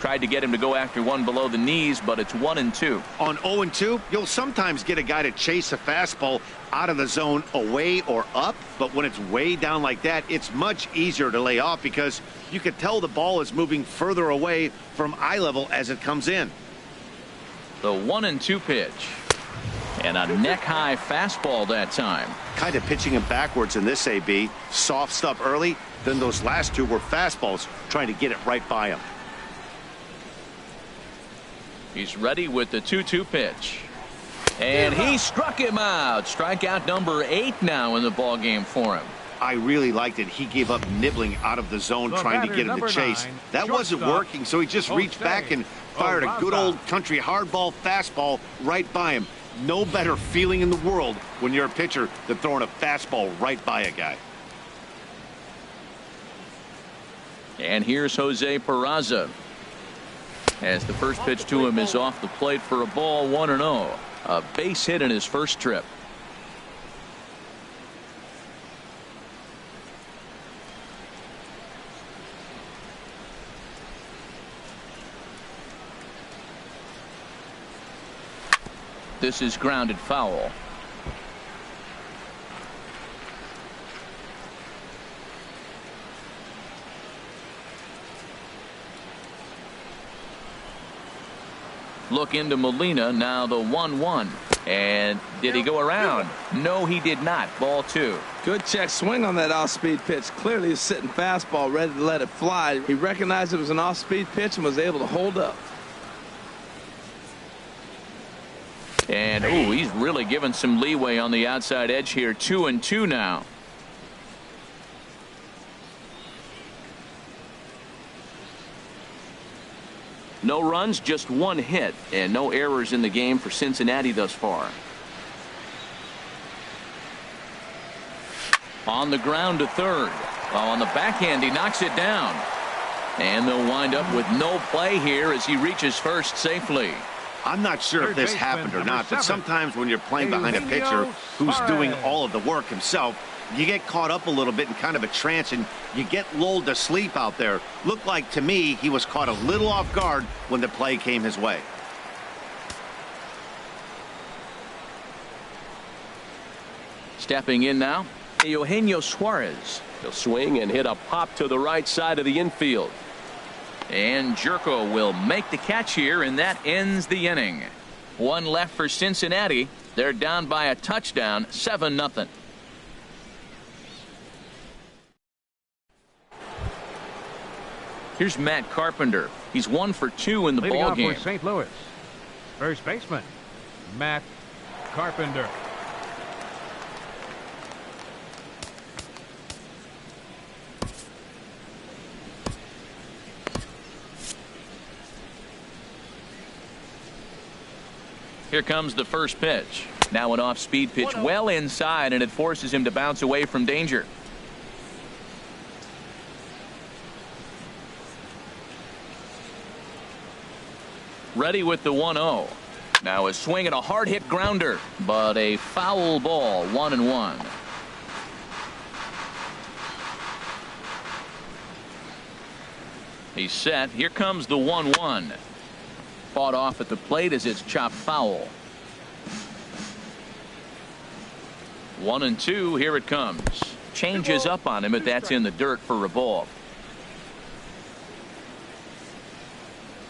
Tried to get him to go after one below the knees, but it's 1-2. On 0-2, you'll sometimes get a guy to chase a fastball out of the zone away or up, but when it's way down like that, it's much easier to lay off because you can tell the ball is moving further away from eye level as it comes in. The 1-2 pitch. And a neck-high fastball that time. Kind of pitching him backwards in this AB. Soft stuff early, then those last two were fastballs, trying to get it right by him. He's ready with the 2-2 pitch. And he struck him out. Strikeout number 8 now in the ball game for him. I really liked it. He gave up nibbling out of the zone, trying to get him to chase. That wasn't working, so he just reached back and fired a good old country hardball fastball right by him. No better feeling in the world when you're a pitcher than throwing a fastball right by a guy. And here's Jose Peraza. As the first pitch to him is off the plate for a ball, 1-0. A base hit in his first trip. This is grounded foul. Look into Molina, now the 1-1. And did he go around? No, he did not. Ball 2. Good check swing on that off-speed pitch. Clearly a sitting fastball ready to let it fly. He recognized it was an off-speed pitch and was able to hold up. And, ooh, he's really given some leeway on the outside edge here. 2-2 now. No runs, just one hit, and no errors in the game for Cincinnati thus far. On the ground to third. On the backhand, he knocks it down. And they'll wind up with no play here as he reaches first safely. I'm not sure if this happened or not, but sometimes when you're playing behind a pitcher who's doing all of the work himself, you get caught up a little bit in kind of a trance and you get lulled to sleep out there. Looked like to me he was caught a little off guard when the play came his way. Stepping in now, Eugenio Suarez. He'll swing and hit a pop to the right side of the infield. And Jerko will make the catch here, and that ends the inning. One left for Cincinnati. They're down by a touchdown, 7-0. Here's Matt Carpenter. He's 1 for 2 in the Leading ball off game. for St. Louis, first baseman Matt Carpenter. Here comes the first pitch. Now an off-speed pitch well inside, and it forces him to bounce away from danger. Ready with the 1-0. Now a swing and a hard hit grounder, but a foul ball, 1-1. He's set. Here comes the 1-1. Fought off at the plate as it's chopped foul. 1-2. Here it comes. Changes up on him, but that's in the dirt for a ball.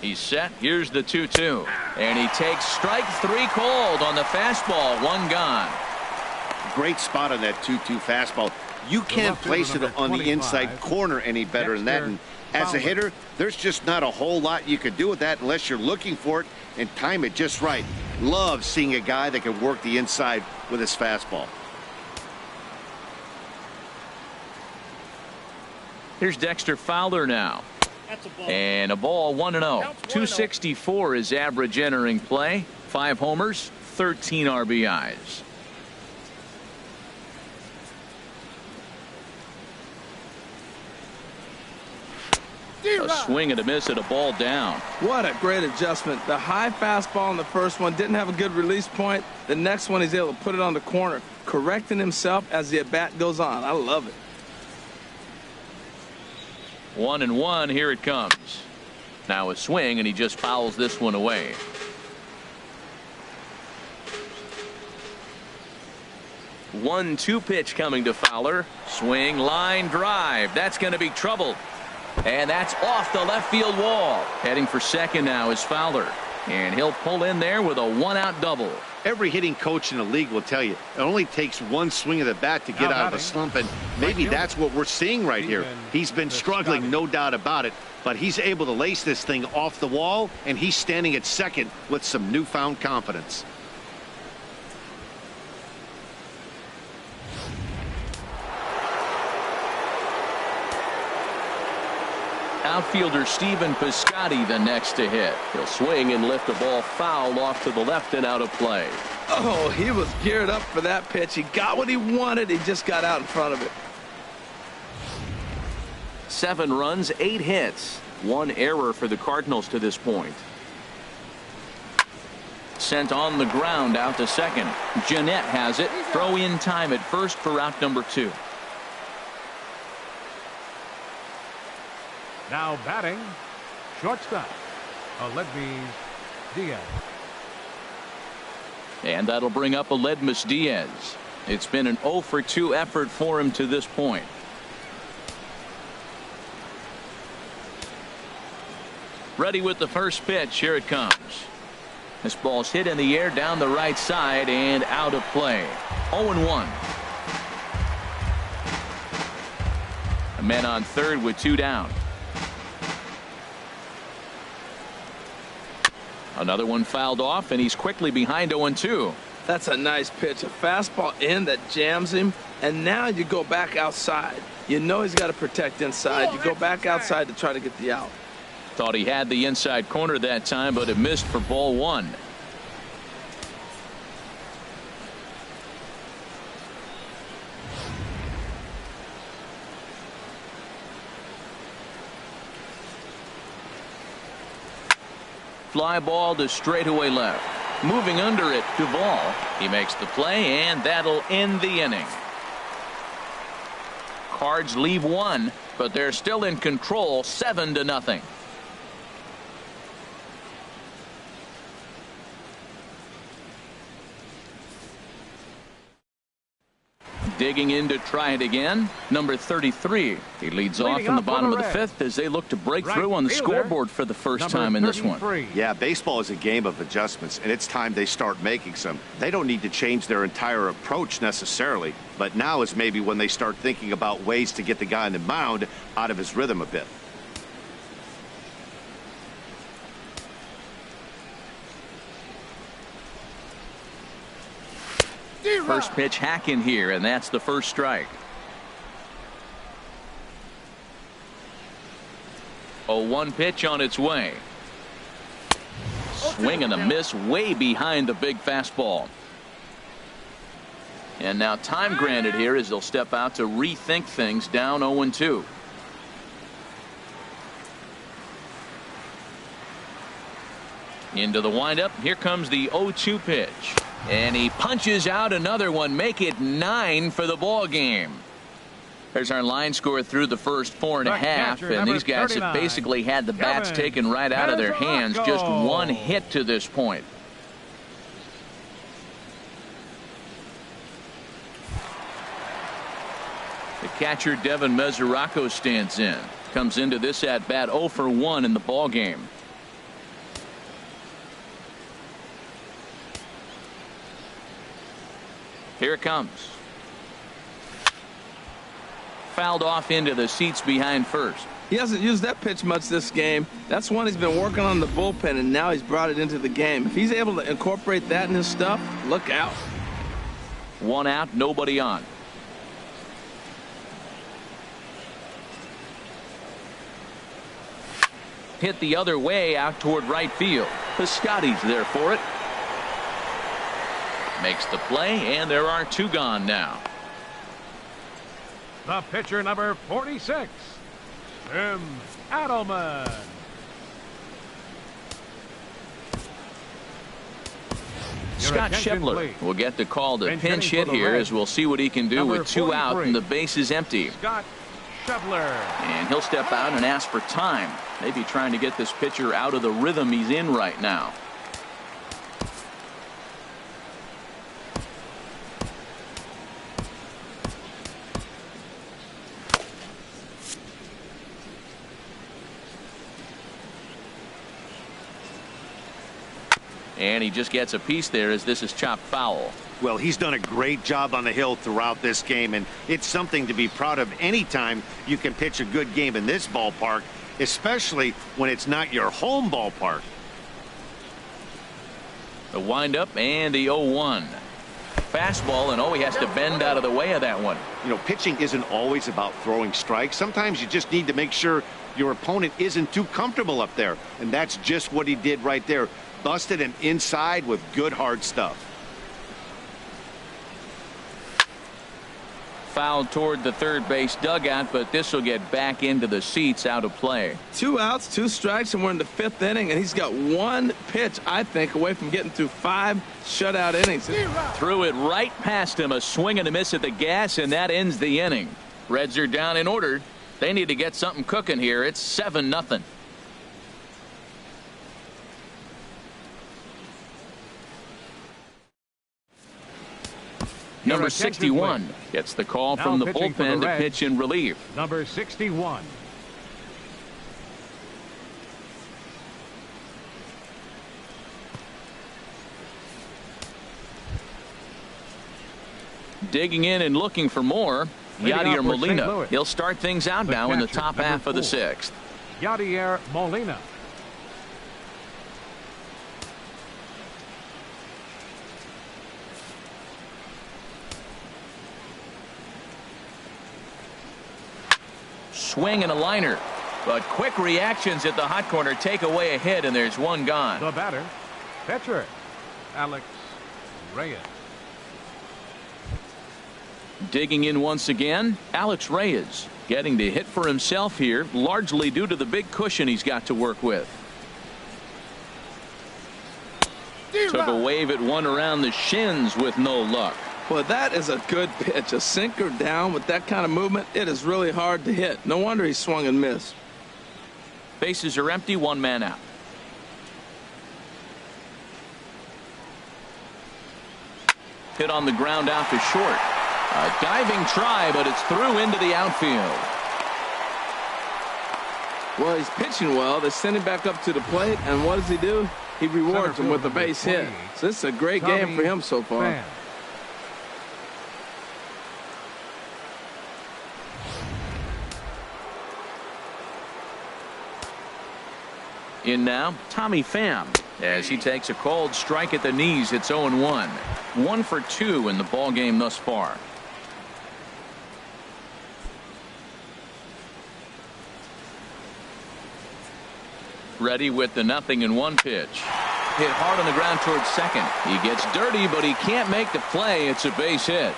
He's set. Here's the 2-2. And he takes strike 3 called on the fastball. 1 gone. Great spot on that 2-2 fastball. You can't place it on the inside corner any better than that. And as a hitter, there's just not a whole lot you could do with that unless you're looking for it and time it just right. Love seeing a guy that can work the inside with his fastball. Here's Dexter Fowler now. And a ball, 1-0. 264 is average entering play. 5 homers, 13 RBIs. A swing and a miss at a ball down. What a great adjustment. The high fastball in the first one didn't have a good release point. The next one he's able to put it on the corner, correcting himself as the at-bat goes on. I love it. 1-1. Here it comes. Now a swing, and he just fouls this one away. 1-2 pitch coming to Fowler. Swing, line drive. That's going to be trouble. And that's off the left field wall. Heading for second now is Fowler. And he'll pull in there with a 1-out double. Every hitting coach in the league will tell you it only takes one swing of the bat to get out of a slump, and maybe that's what we're seeing right here. He's been struggling, no doubt about it, but he's able to lace this thing off the wall, and he's standing at second with some newfound confidence. Outfielder Stephen Piscotty the next to hit. He'll swing and lift a ball foul off to the left and out of play. Oh, he was geared up for that pitch. He got what he wanted. He just got out in front of it. 7 runs, 8 hits. 1 error for the Cardinals to this point. Sent on the ground out to second. Jeanette has it. Throw in time at first for out number 2. Now batting, shortstop, Aledmys Diaz. And that'll bring up Aledmys Diaz. It's been an 0 for 2 effort for him to this point. Ready with the first pitch. Here it comes. This ball's hit in the air down the right side and out of play. 0-1. A man on third with 2 down. Another one fouled off, and he's quickly behind 0-2. That's a nice pitch. A fastball in that jams him, and now you go back outside. You know he's got to protect inside. You go back outside to try to get the out. Thought he had the inside corner that time, but it missed for ball 1. Fly ball to straightaway left. Moving under it, Duvall. He makes the play, and that'll end the inning. Cards leave 1, but they're still in control, 7-0. Digging in to try it again, number 33. He leads off in the bottom of the 5th as they look to break through on the scoreboard for the first time in this one. Yeah, baseball is a game of adjustments, and it's time they start making some. They don't need to change their entire approach necessarily, but now is maybe when they start thinking about ways to get the guy on the mound out of his rhythm a bit. First pitch hack in here, and that's the first strike. 0-1 pitch on its way. Swing and a miss way behind the big fastball. And now time granted here as they'll step out to rethink things down 0-2. Into the windup. Here comes the 0-2 pitch. And he punches out another one. Make it 9 for the ball game. There's our line score through the first 4.5. And these guys have basically had the bats taken right out of their hands. Just 1 hit to this point. The catcher Devin Mesoraco stands in. Comes into this at bat 0 for 1 in the ball game. Here it comes. Fouled off into the seats behind first. He hasn't used that pitch much this game. That's one he's been working on the bullpen, and now he's brought it into the game. If he's able to incorporate that in his stuff, look out. 1 out, nobody on. Hit the other way out toward right field. Piscotty's there for it. Makes the play, and there are 2 gone now. The pitcher number 46, Tim Adelman. Scott Schebler will get the call to pinch hit here as we'll see what he can do with 2 out and the base is empty. Scott And he'll step out and ask for time. Maybe trying to get this pitcher out of the rhythm he's in right now. And he just gets a piece there as this is chopped foul. Well, he's done a great job on the hill throughout this game, and it's something to be proud of anytime you can pitch a good game in this ballpark, especially when it's not your home ballpark. The windup and the 0-1. Fastball, and he has to bend out of the way of that one. You know, pitching isn't always about throwing strikes. Sometimes you just need to make sure your opponent isn't too comfortable up there, and that's just what he did right there. Busted him inside with good hard stuff. Fouled toward the third base dugout, but this will get back into the seats, out of play. 2 outs, 2 strikes, and we're in the 5th inning, and he's got 1 pitch, I think, away from getting through 5 shutout innings. Threw it right past him, a swing and a miss at the gas, and that ends the inning. Reds are down in order. They need to get something cooking here. It's 7-0. Number 61 gets the call from the bullpen to pitch in relief. Number 61. Digging in and looking for more. Yadier Molina. He'll start things out now in the top half of the 6th. Yadier Molina. Swing and a liner, but quick reactions at the hot corner take away a hit, and there's one gone. The batter, pitcher, Alex Reyes. Digging in once again, Alex Reyes getting the hit for himself here, largely due to the big cushion he's got to work with. Took a wave at one around the shins with no luck. Well, that is a good pitch. A sinker down with that kind of movement, it is really hard to hit. No wonder he swung and missed. Bases are empty, 1 man out. Hit on the ground out to short. A diving try, but it's through into the outfield. Well, he's pitching well. They send him back up to the plate, and what does he do? He rewards him with a base hit. So this is a great game for him so far. In now, Tommy Pham, as he takes a cold strike at the knees. It's 0-1. 1 for 2 in the ball game thus far. Ready with the 0-1 pitch. Hit hard on the ground towards second. He gets dirty, but he can't make the play. It's a base hit.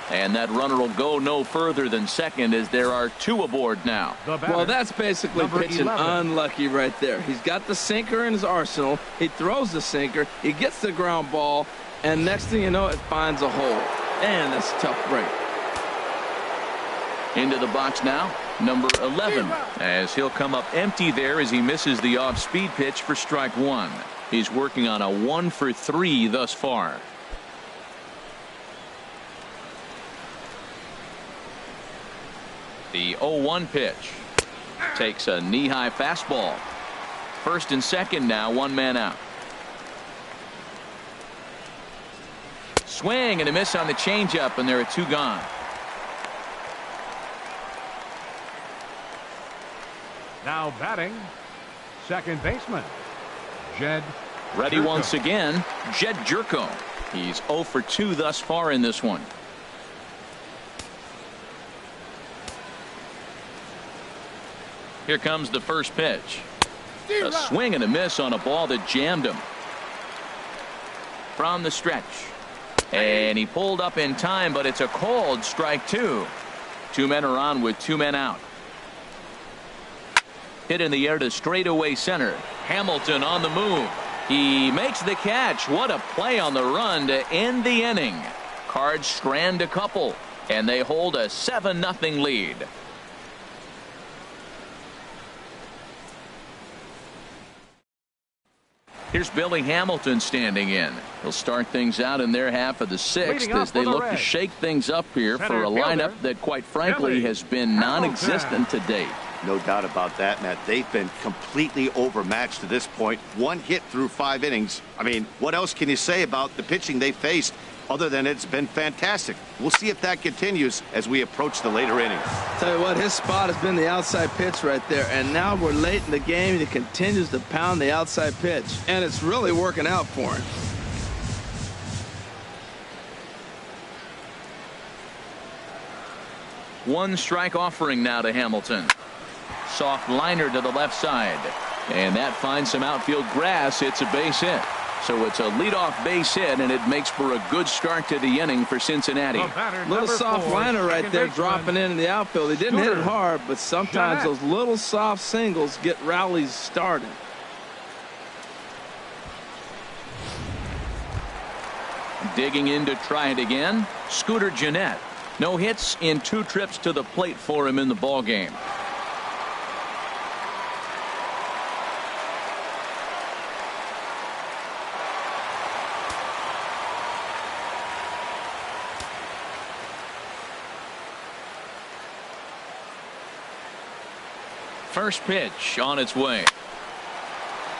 And that runner will go no further than second, as there are 2 aboard now. Well, that's basically pitching unlucky right there. He's got the sinker in his arsenal. He throws the sinker. He gets the ground ball. And next thing you know, it finds a hole. And that's a tough break. Into the box now, number 11, as he'll come up empty there as he misses the off-speed pitch for strike 1. He's working on a 1 for 3 thus far. The 0-1 pitch takes a knee-high fastball. First and second now, 1 man out. Swing and a miss on the changeup, and there are 2 gone. Now batting, second baseman, Jed. Ready Jerko. once again, Jed Jerko. He's 0 for 2 thus far in this one. Here comes the first pitch. A swing and a miss on a ball that jammed him. From the stretch. And he pulled up in time, but it's a cold strike 2. 2 men are on with 2 men out. Hit in the air to straightaway center. Hamilton on the move. He makes the catch. What a play on the run to end the inning. Cards strand a couple, and they hold a 7-0 lead. Here's Billy Hamilton standing in. He'll start things out in their half of the sixth as they look to shake things up here for a lineup that, quite frankly, has been non-existent to date. No doubt about that, Matt. They've been completely overmatched to this point. One hit through 5 innings. I mean, what else can you say about the pitching they faced other than it's been fantastic? We'll see if that continues as we approach the later innings. Tell you what, his spot has been the outside pitch right there, and now we're late in the game and he continues to pound the outside pitch, and it's really working out for him. One strike offering now to Hamilton. Soft liner to the left side, and that finds some outfield grass. It's a base hit. So it's a leadoff base hit, and it makes for a good start to the inning for Cincinnati. Little soft liner right there, dropping in the outfield. He didn't hit it hard, but sometimes those little soft singles get rallies started. Digging in to try it again, Scooter Gennett. No hits in 2 trips to the plate for him in the ballgame. First pitch on its way.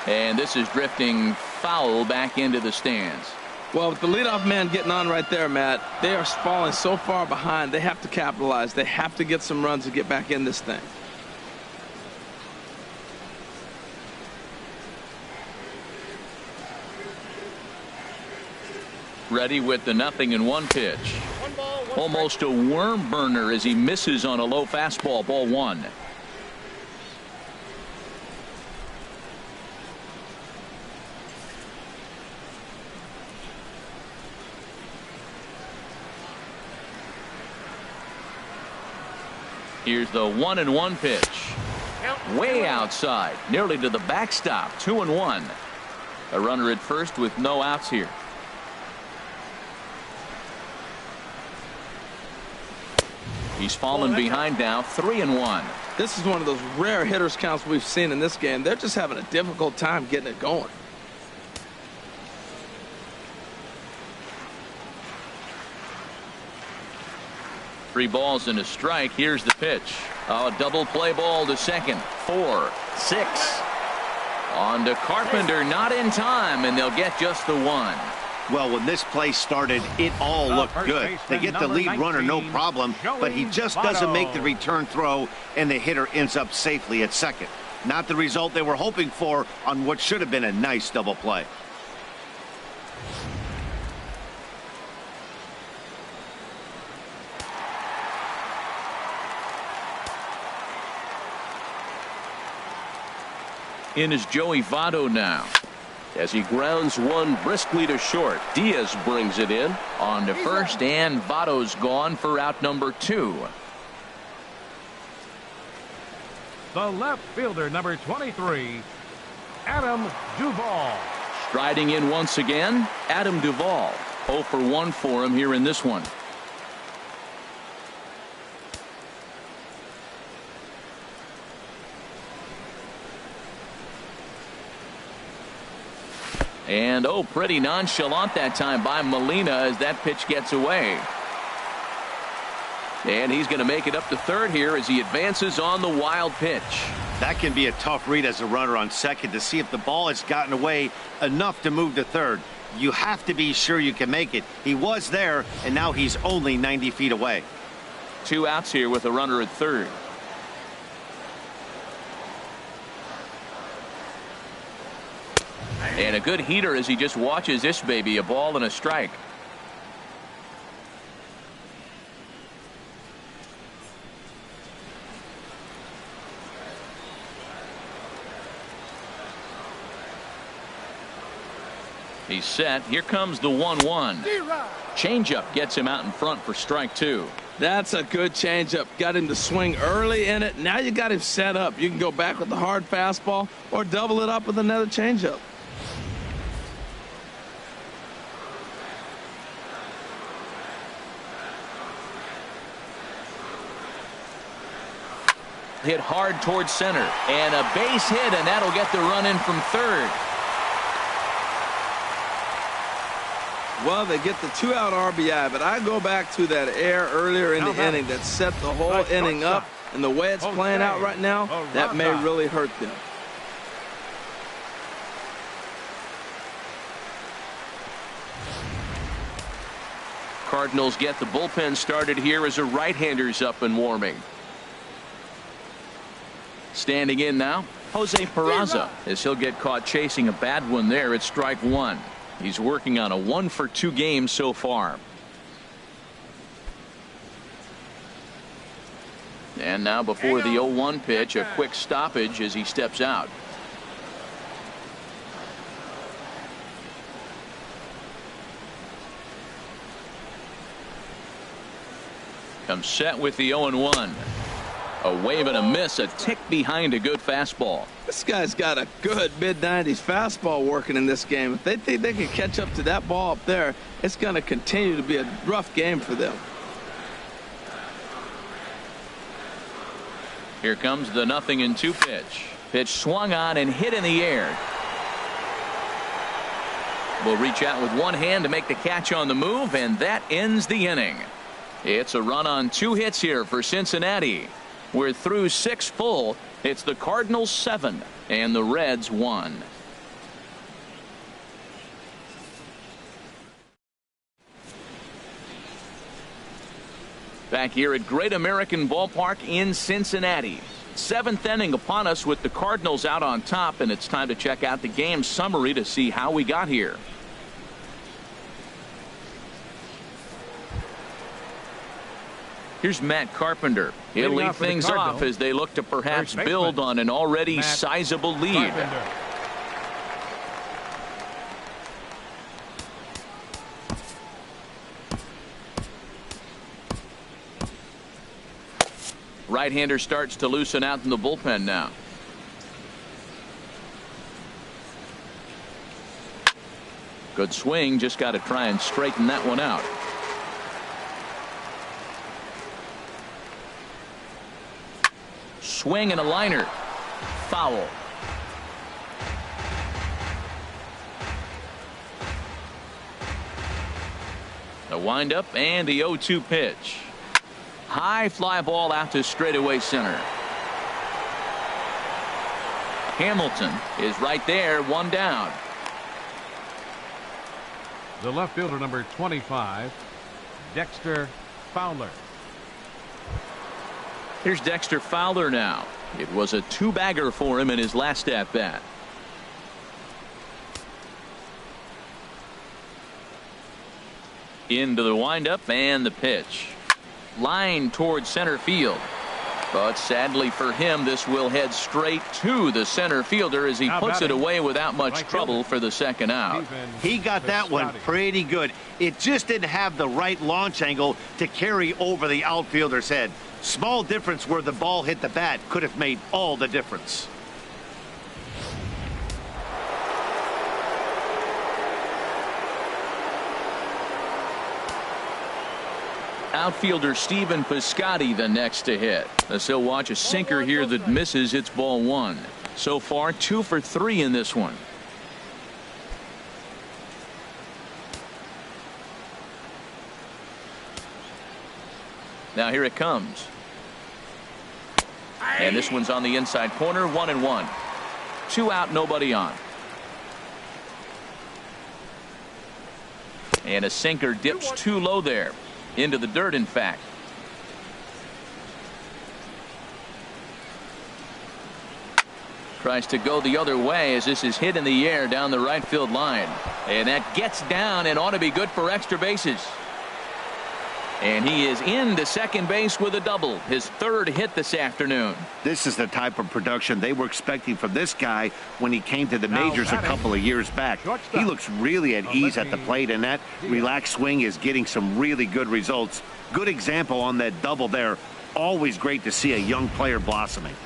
And this is drifting foul back into the stands. Well, with the leadoff man getting on right there, Matt, they are falling so far behind. They have to capitalize. They have to get some runs to get back in this thing. Ready with the 0-1 pitch. Almost a worm burner as he misses on a low fastball. Ball 1. Here's the 1-1 pitch. Way outside, nearly to the backstop. 2-1. A runner at first with no outs here. He's fallen behind now. 3-1. This is one of those rare hitters counts we've seen in this game. They're just having a difficult time getting it going. Three balls and a strike. Here's the pitch. A double play ball to second. 4, 6. On to Carpenter, not in time, and they'll get just the 1. Well, when this play started, it all looked good. They get the lead runner, no problem, but he just doesn't make the return throw, and the hitter ends up safely at second. Not the result they were hoping for on what should have been a nice double play. In is Joey Votto now. As he grounds one briskly to short, Diaz brings it in. On to first, and Votto's gone for out number 2. The left fielder, number 23, Adam Duvall. Striding in once again, Adam Duvall. 0 for 1 for him here in this one. And pretty nonchalant that time by Molina as that pitch gets away. And he's going to make it up to third here as he advances on the wild pitch. That can be a tough read as a runner on second to see if the ball has gotten away enough to move to third. You have to be sure you can make it. He was there, and now he's only 90 feet away. 2 outs here with a runner at third. And a good heater as he just watches this baby. A ball and a strike. He's set. Here comes the 1-1. Changeup gets him out in front for strike 2. That's a good changeup. Got him to swing early in it. Now you got him set up. You can go back with the hard fastball or double it up with another changeup. Hit hard towards center, and a base hit, and that'll get the run in from third. Well, they get the 2-out RBI, but I go back to that error earlier in the inning that set the whole inning up, and the way it's playing out right now, that may really hurt them. Cardinals get the bullpen started here as a right-hander's up and warming. Standing in now, Jose Peraza, as he'll get caught chasing a bad one there at strike one. He's working on a 1-for-2 game so far. And now before the 0-1 pitch, a quick stoppage as he steps out. Comes set with the 0-1. A wave and a miss, a tick behind a good fastball. This guy's got a good mid-90s fastball working in this game. If they think they can catch up to that ball up there, it's going to continue to be a rough game for them. Here comes the 0-2 pitch. Pitch swung on and hit in the air. Will reach out with one hand to make the catch on the move, and that ends the inning. It's a run on 2 hits here for Cincinnati. We're through 6 full. It's the Cardinals 7 and the Reds 1. Back here at Great American Ballpark in Cincinnati. 7th inning upon us with the Cardinals out on top, and it's time to check out the game summary to see how we got here. Here's Matt Carpenter. He'll lead things off as they look to perhaps build on an already sizable lead. Right-hander starts to loosen out in the bullpen now. Good swing, just got to try and straighten that one out. Swing and a liner. Foul. The windup and the 0-2 pitch. High fly ball out to straightaway center. Hamilton is right there, one down. The left fielder, number 25, Dexter Fowler. Here's Dexter Fowler now. It was a 2-bagger for him in his last at bat. Into the windup and the pitch. Line towards center field. But sadly for him, this will head straight to the center fielder as he puts it away without much trouble for the second out. He got that one pretty good. It just didn't have the right launch angle to carry over the outfielder's head. Small difference where the ball hit the bat could have made all the difference. Outfielder Stephen Piscotty the next to hit. As he'll watch a sinker here that misses. It's ball 1. So far 2 for 3 in this one. Now here it comes. And this one's on the inside corner. 1-1. 2 out, nobody on. And a sinker dips too low there. Into the dirt, in fact. Tries to go the other way as this is hit in the air down the right field line. And that gets down and ought to be good for extra bases. And he is into second base with a double. His 3rd hit this afternoon. This is the type of production they were expecting from this guy when he came to the majors a couple of years back. He looks really at ease at the plate, and that relaxed swing is getting some really good results. Good example on that double there. Always great to see a young player blossoming.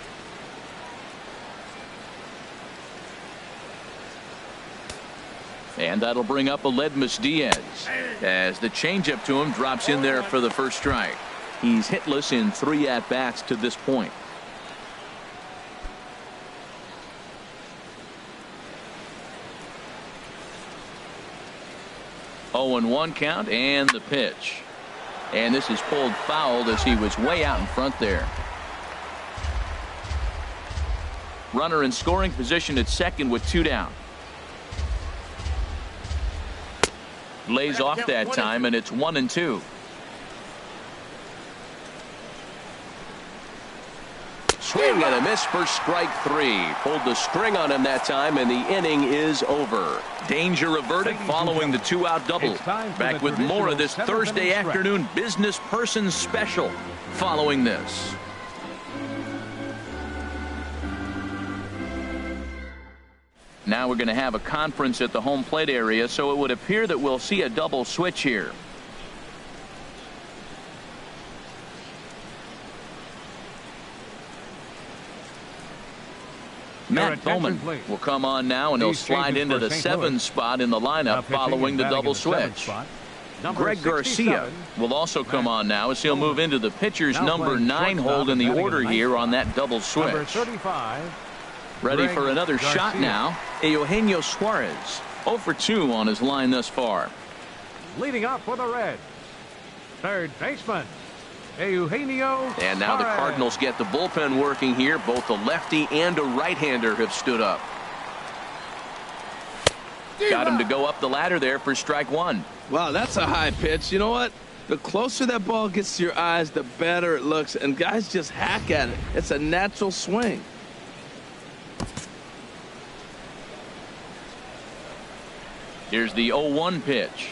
And that'll bring up Aledmus Diaz as the changeup to him drops in there for the first strike. He's hitless in 3 at-bats to this point. 0-1 count and the pitch. And this is pulled foul as he was way out in front there. Runner in scoring position at second with 2 down. Lays off that time, and it's 1-2. Swing and a miss for strike 3. Pulled the string on him that time, and the inning is over. Danger averted following the 2-out double. Back with more of this Thursday afternoon business person special following this. Now we're going to have a conference at the home plate area, so it would appear that we'll see a double switch here. Matt Bowman will come on now, and he'll slide into the 7th spot in the lineup following the double switch. Greg Garcia will also come on now as he'll move into the pitcher's number 9 hold in the order here on that double switch. Ready for another shot now, Eugenio Suarez. 0 for 2 on his line thus far. Leading off for the Reds, third baseman, Eugenio. And now the Cardinals get the bullpen working here. Both a lefty and a right-hander have stood up. Got him to go up the ladder there for strike 1. Wow, that's a high pitch. You know what? The closer that ball gets to your eyes, the better it looks. And guys just hack at it. It's a natural swing. Here's the 0-1 pitch.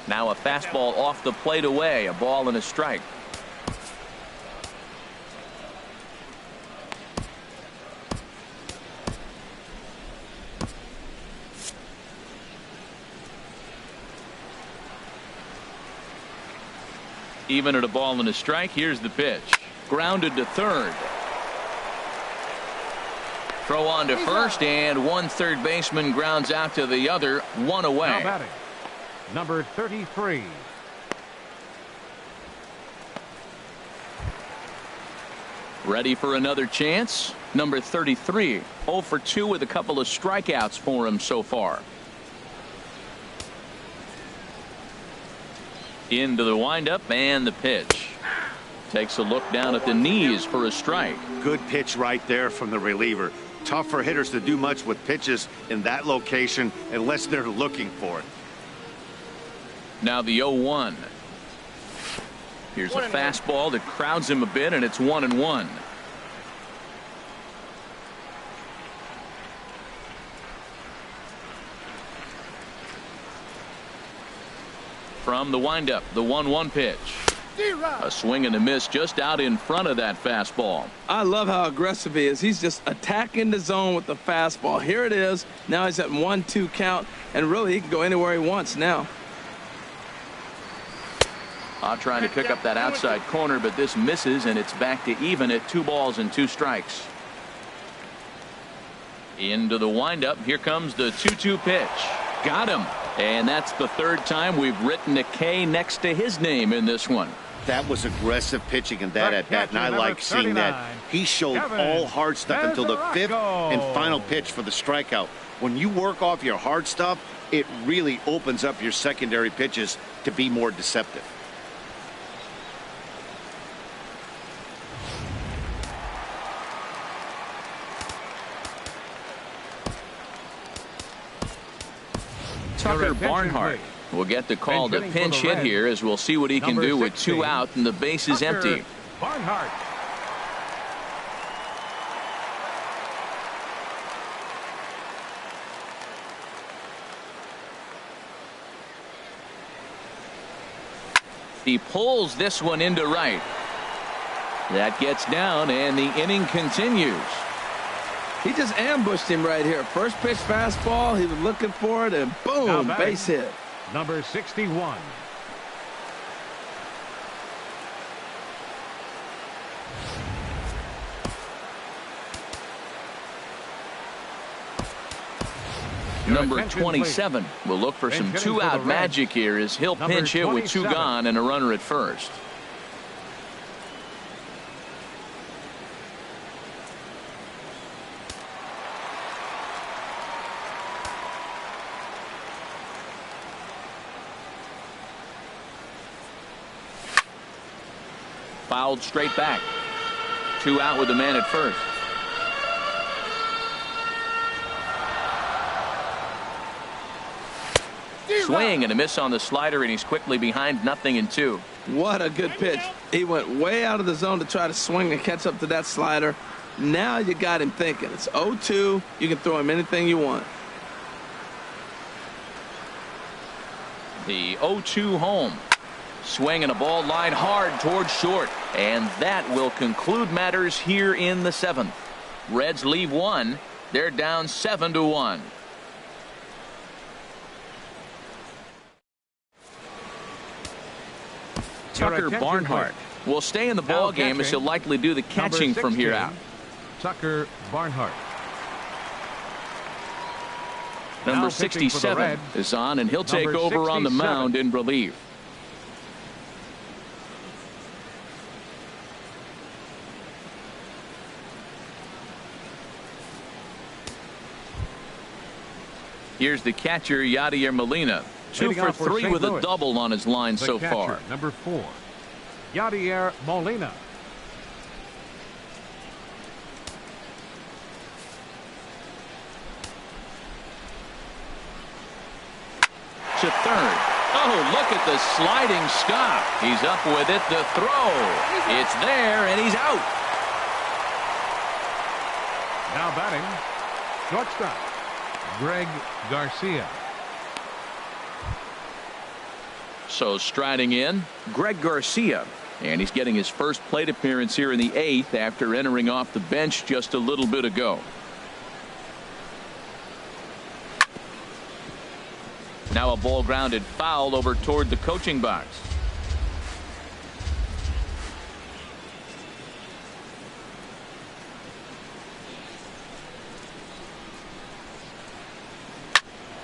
Now a fastball off the plate away. A ball and a strike. Even at a ball and a strike. Here's the pitch. Grounded to third. Throw on to first, and one third baseman grounds out to the other. 1 away. Now batting, number 33. Ready for another chance. Number 33. 0 for 2 with a couple of strikeouts for him so far. Into the windup and the pitch. Takes a look down at the knees for a strike. Good pitch right there from the reliever. Tough for hitters to do much with pitches in that location unless they're looking for it. Now the 0-1. Here's a fastball that crowds him a bit, and it's 1-1. From the windup, the 1-1 pitch. A swing and a miss just out in front of that fastball. I love how aggressive he is. He's just attacking the zone with the fastball. Here it is. Now he's at 1-2 count, and really he can go anywhere he wants now. Trying to pick up that outside corner, but this misses, and it's back to even at 2 balls and 2 strikes. Into the windup. Here comes the 2-2 pitch. Got him. And that's the 3rd time we've written a K next to his name in this one. That was aggressive pitching in that at bat, and I like seeing that. He showed all hard stuff until the 5th and final pitch for the strikeout. When you work off your hard stuff, it really opens up your secondary pitches to be more deceptive. Tucker Barnhart will get the call to pinch hit here, as we'll see what he can do with 2 out and the base is empty. Barnhart. He pulls this one into right. That gets down, and the inning continues. He just ambushed him right here. First pitch fastball. He was looking for it, and boom, base hit. Number 61. Number 27 will look for some 2-out magic here as he'll pinch hit with 2 gone and a runner at first. fouled straight back. 2 out with the man at first. Swing and a miss on the slider, and he's quickly behind 0-2. What a good pitch. He went way out of the zone to try to swing and catch up to that slider. Now you got him thinking. It's 0-2. You can throw him anything you want. The 0-2 home. Swing and a ball line hard towards short. And that will conclude matters here in the 7th. Reds leave 1. They're down 7-1. Tucker Barnhart will stay in the ball game as he'll likely do the catching from here out. Tucker Barnhart. Number 67 is on, and he'll take over on the mound in relief. Here's the catcher, Yadier Molina. 2 for 3 with a double on his line so far. Number 4, Yadier Molina. To third. Oh, look at the sliding stop. He's up with it to throw. It's there, and he's out. Now batting, shortstop, Greg Garcia. So striding in, Greg Garcia. And he's getting his first plate appearance here in the 8th after entering off the bench just a little bit ago. Now a ball grounded foul over toward the coaching box.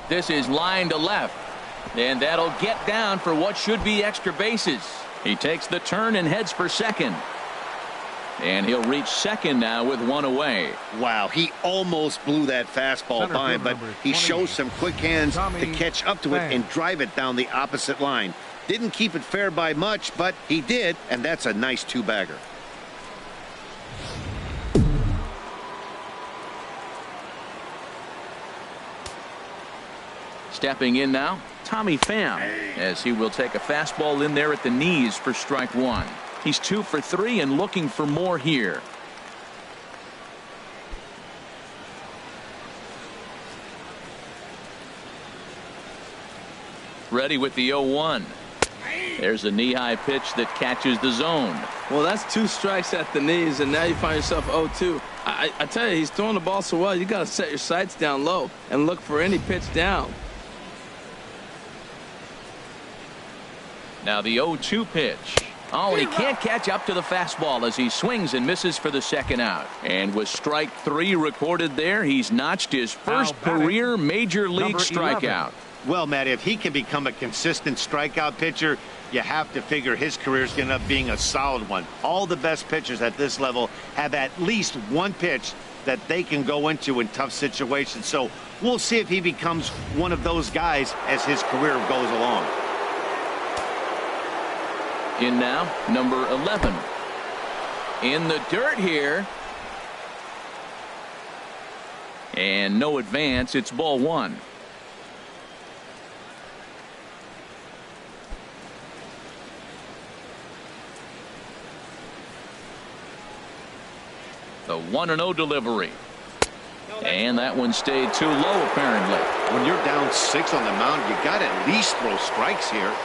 This is line to left. And that'll get down for what should be extra bases. He takes the turn and heads for second. And he'll reach second now with 1 away. Wow, he almost blew that fastball by him, but he shows some quick hands to catch up to it and drive it down the opposite line. Didn't keep it fair by much, but he did, and that's a nice 2-bagger. Stepping in now, Tommy Pham, as he will take a fastball in there at the knees for strike 1. He's 2 for 3 and looking for more here. Ready with the 0-1. There's a knee-high pitch that catches the zone. Well, that's 2 strikes at the knees, and now you find yourself 0-2. I tell you, he's throwing the ball so well, you got to set your sights down low and look for any pitch down. Now the 0-2 pitch. Oh, and he can't catch up to the fastball as he swings and misses for the second out. And with strike 3 recorded there, he's notched his first career major league strikeout. Well, Matt, if he can become a consistent strikeout pitcher, you have to figure his career is going to end up being a solid one. All the best pitchers at this level have at least one pitch that they can go into in tough situations. So we'll see if he becomes one of those guys as his career goes along. In now, number 11. In the dirt here. And no advance. It's ball 1. The 1-0 delivery. And that one stayed too low, apparently. When you're down 6 on the mound, you got to at least throw strikes here.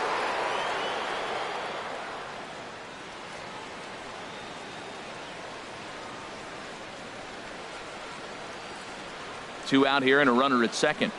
Two out here and a runner at second.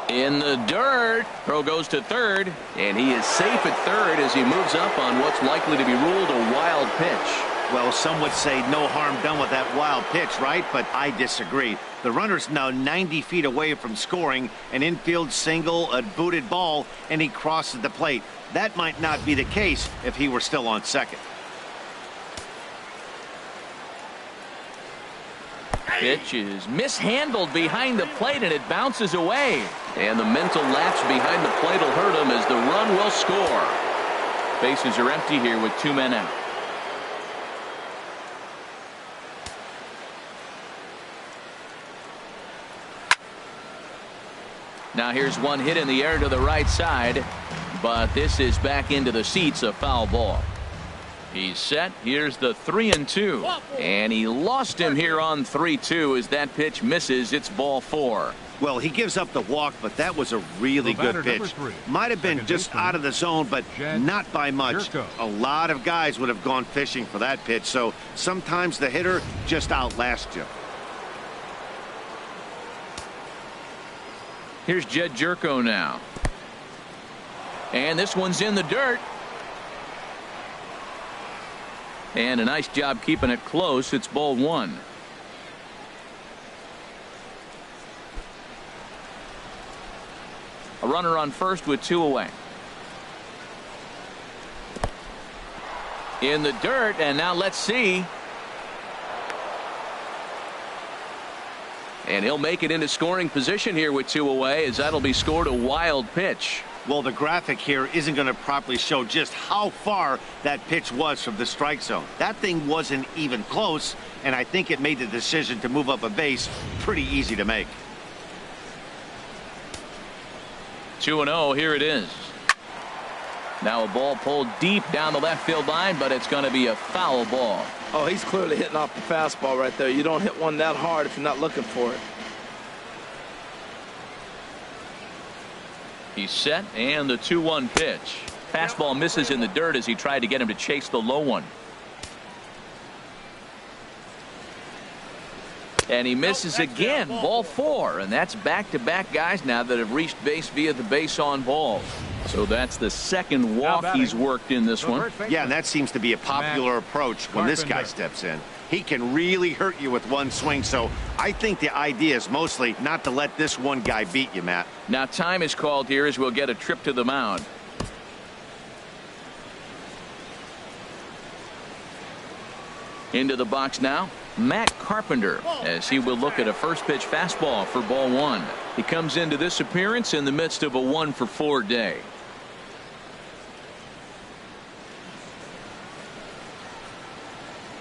In the dirt. Throw goes to third, and he is safe at third as he moves up on what's likely to be ruled a wild pitch. Well, some would say no harm done with that wild pitch, right? But I disagree. The runner's now 90 feet away from scoring an infield single, a booted ball, and he crosses the plate. That might not be the case if he were still on second. Pitch is mishandled behind the plate, and it bounces away. And the mental lapse behind the plate will hurt him as the run will score. Bases are empty here with 2 men out. Now here's one hit in the air to the right side, but this is back into the seats, a foul ball. He's set. Here's the 3-2, and he lost him here on 3-2 as that pitch misses. It's ball 4. Well, he gives up the walk, but that was a really good pitch. Might have been just out of the zone, but not by much. A lot of guys would have gone fishing for that pitch, so sometimes the hitter just outlasts you. Here's Jed Jerko now. And this one's in the dirt. And a nice job keeping it close. It's ball 1. A runner on first with 2 away. In the dirt, and now let's see. And he'll make it into scoring position here with 2 away, as that'll be scored a wild pitch. Well, the graphic here isn't going to properly show just how far that pitch was from the strike zone. That thing wasn't even close, and I think it made the decision to move up a base pretty easy to make. 2-0, here it is. Now a ball pulled deep down the left field line, but it's going to be a foul ball. Oh, he's clearly hitting off the fastball right there. You don't hit one that hard if you're not looking for it. He's set, and the 2-1 pitch. Fastball misses in the dirt as he tried to get him to chase the low one. And he misses again, ball 4, and that's back-to-back guys now that have reached base via the base on balls. So that's the second walk he's worked in this one. Yeah, and that seems to be a popular approach when this guy steps in. He can really hurt you with one swing, so I think the idea is mostly not to let this one guy beat you, Matt. Now time is called here as we'll get a trip to the mound. Into the box now, Matt Carpenter, as he will look at a first pitch fastball for ball 1. He comes into this appearance in the midst of a 1-for-4 day.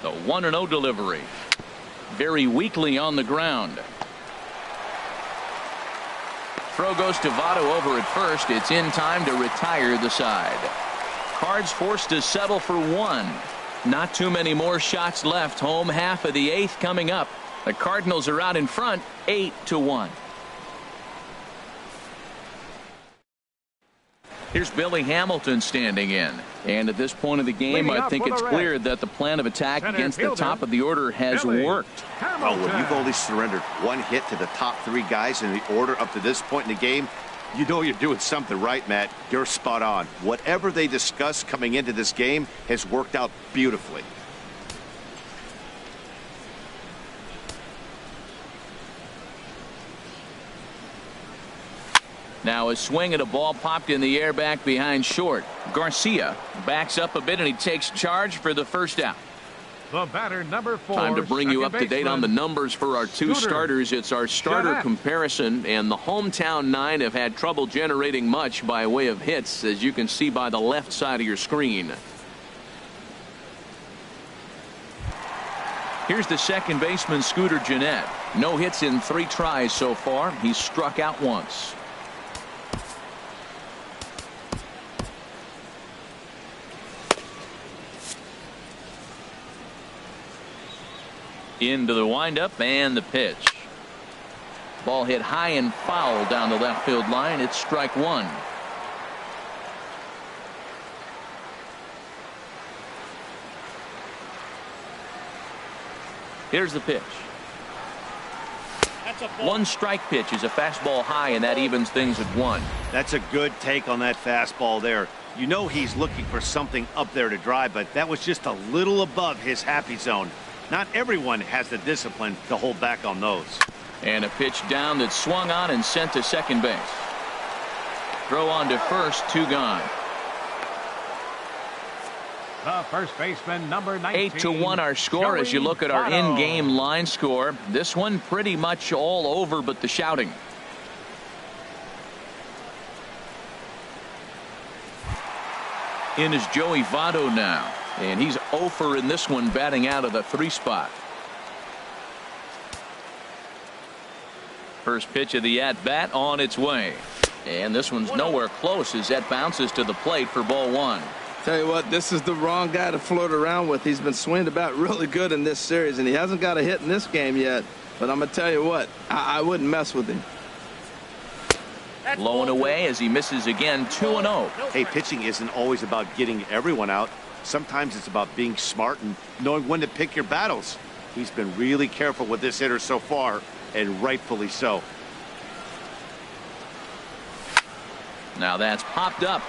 The 1-0 delivery. Very weakly on the ground. Throw goes to Votto over at first. It's in time to retire the side. Cards forced to settle for 1. Not too many more shots left. Home half of the 8th coming up. The Cardinals are out in front 8-1. Here's Billy Hamilton standing in. And at this point of the game, I think it's clear that the plan of attack against the top of the order has worked. Oh, when you've only surrendered 1 hit to the top 3 guys in the order up to this point in the game, you know you're doing something right, Matt. You're spot on. Whatever they discussed coming into this game has worked out beautifully. Now a swing at a ball popped in the air back behind short. Garcia backs up a bit and he takes charge for the first out. The batter, number 4. Time to bring you up to date on the numbers for our 2 starters. It's our starter comparison, and the hometown 9 have had trouble generating much by way of hits, as you can see by the left side of your screen. Here's the second baseman, Scooter Gennett. No hits in 3 tries so far. He's struck out once. Into the windup and the pitch. Ball hit high and foul down the left field line. It's strike 1. Here's the pitch. One strike pitch is a fastball high, and that evens things at 1. That's a good take on that fastball there. You know he's looking for something up there to drive, but that was just a little above his happy zone. Not everyone has the discipline to hold back on those. And a pitch down that's swung on and sent to second base. Throw on to first, 2 gone. The first baseman, number 19. 8-1 our score as you look at our in-game line score. This one pretty much all over but the shouting. In is Joey Votto now, and he's 0 for in this one, batting out of the 3 spot. First pitch of the at-bat on its way, and this one's nowhere close as that bounces to the plate for ball 1. Tell you what, this is the wrong guy to flirt around with. He's been swinging the bat really good in this series, and he hasn't got a hit in this game yet. But I'm going to tell you what, I wouldn't mess with him. Low and away as he misses again, 2-0. Hey, pitching isn't always about getting everyone out. Sometimes it's about being smart and knowing when to pick your battles. He's been really careful with this hitter so far, and rightfully so. Now that's popped up.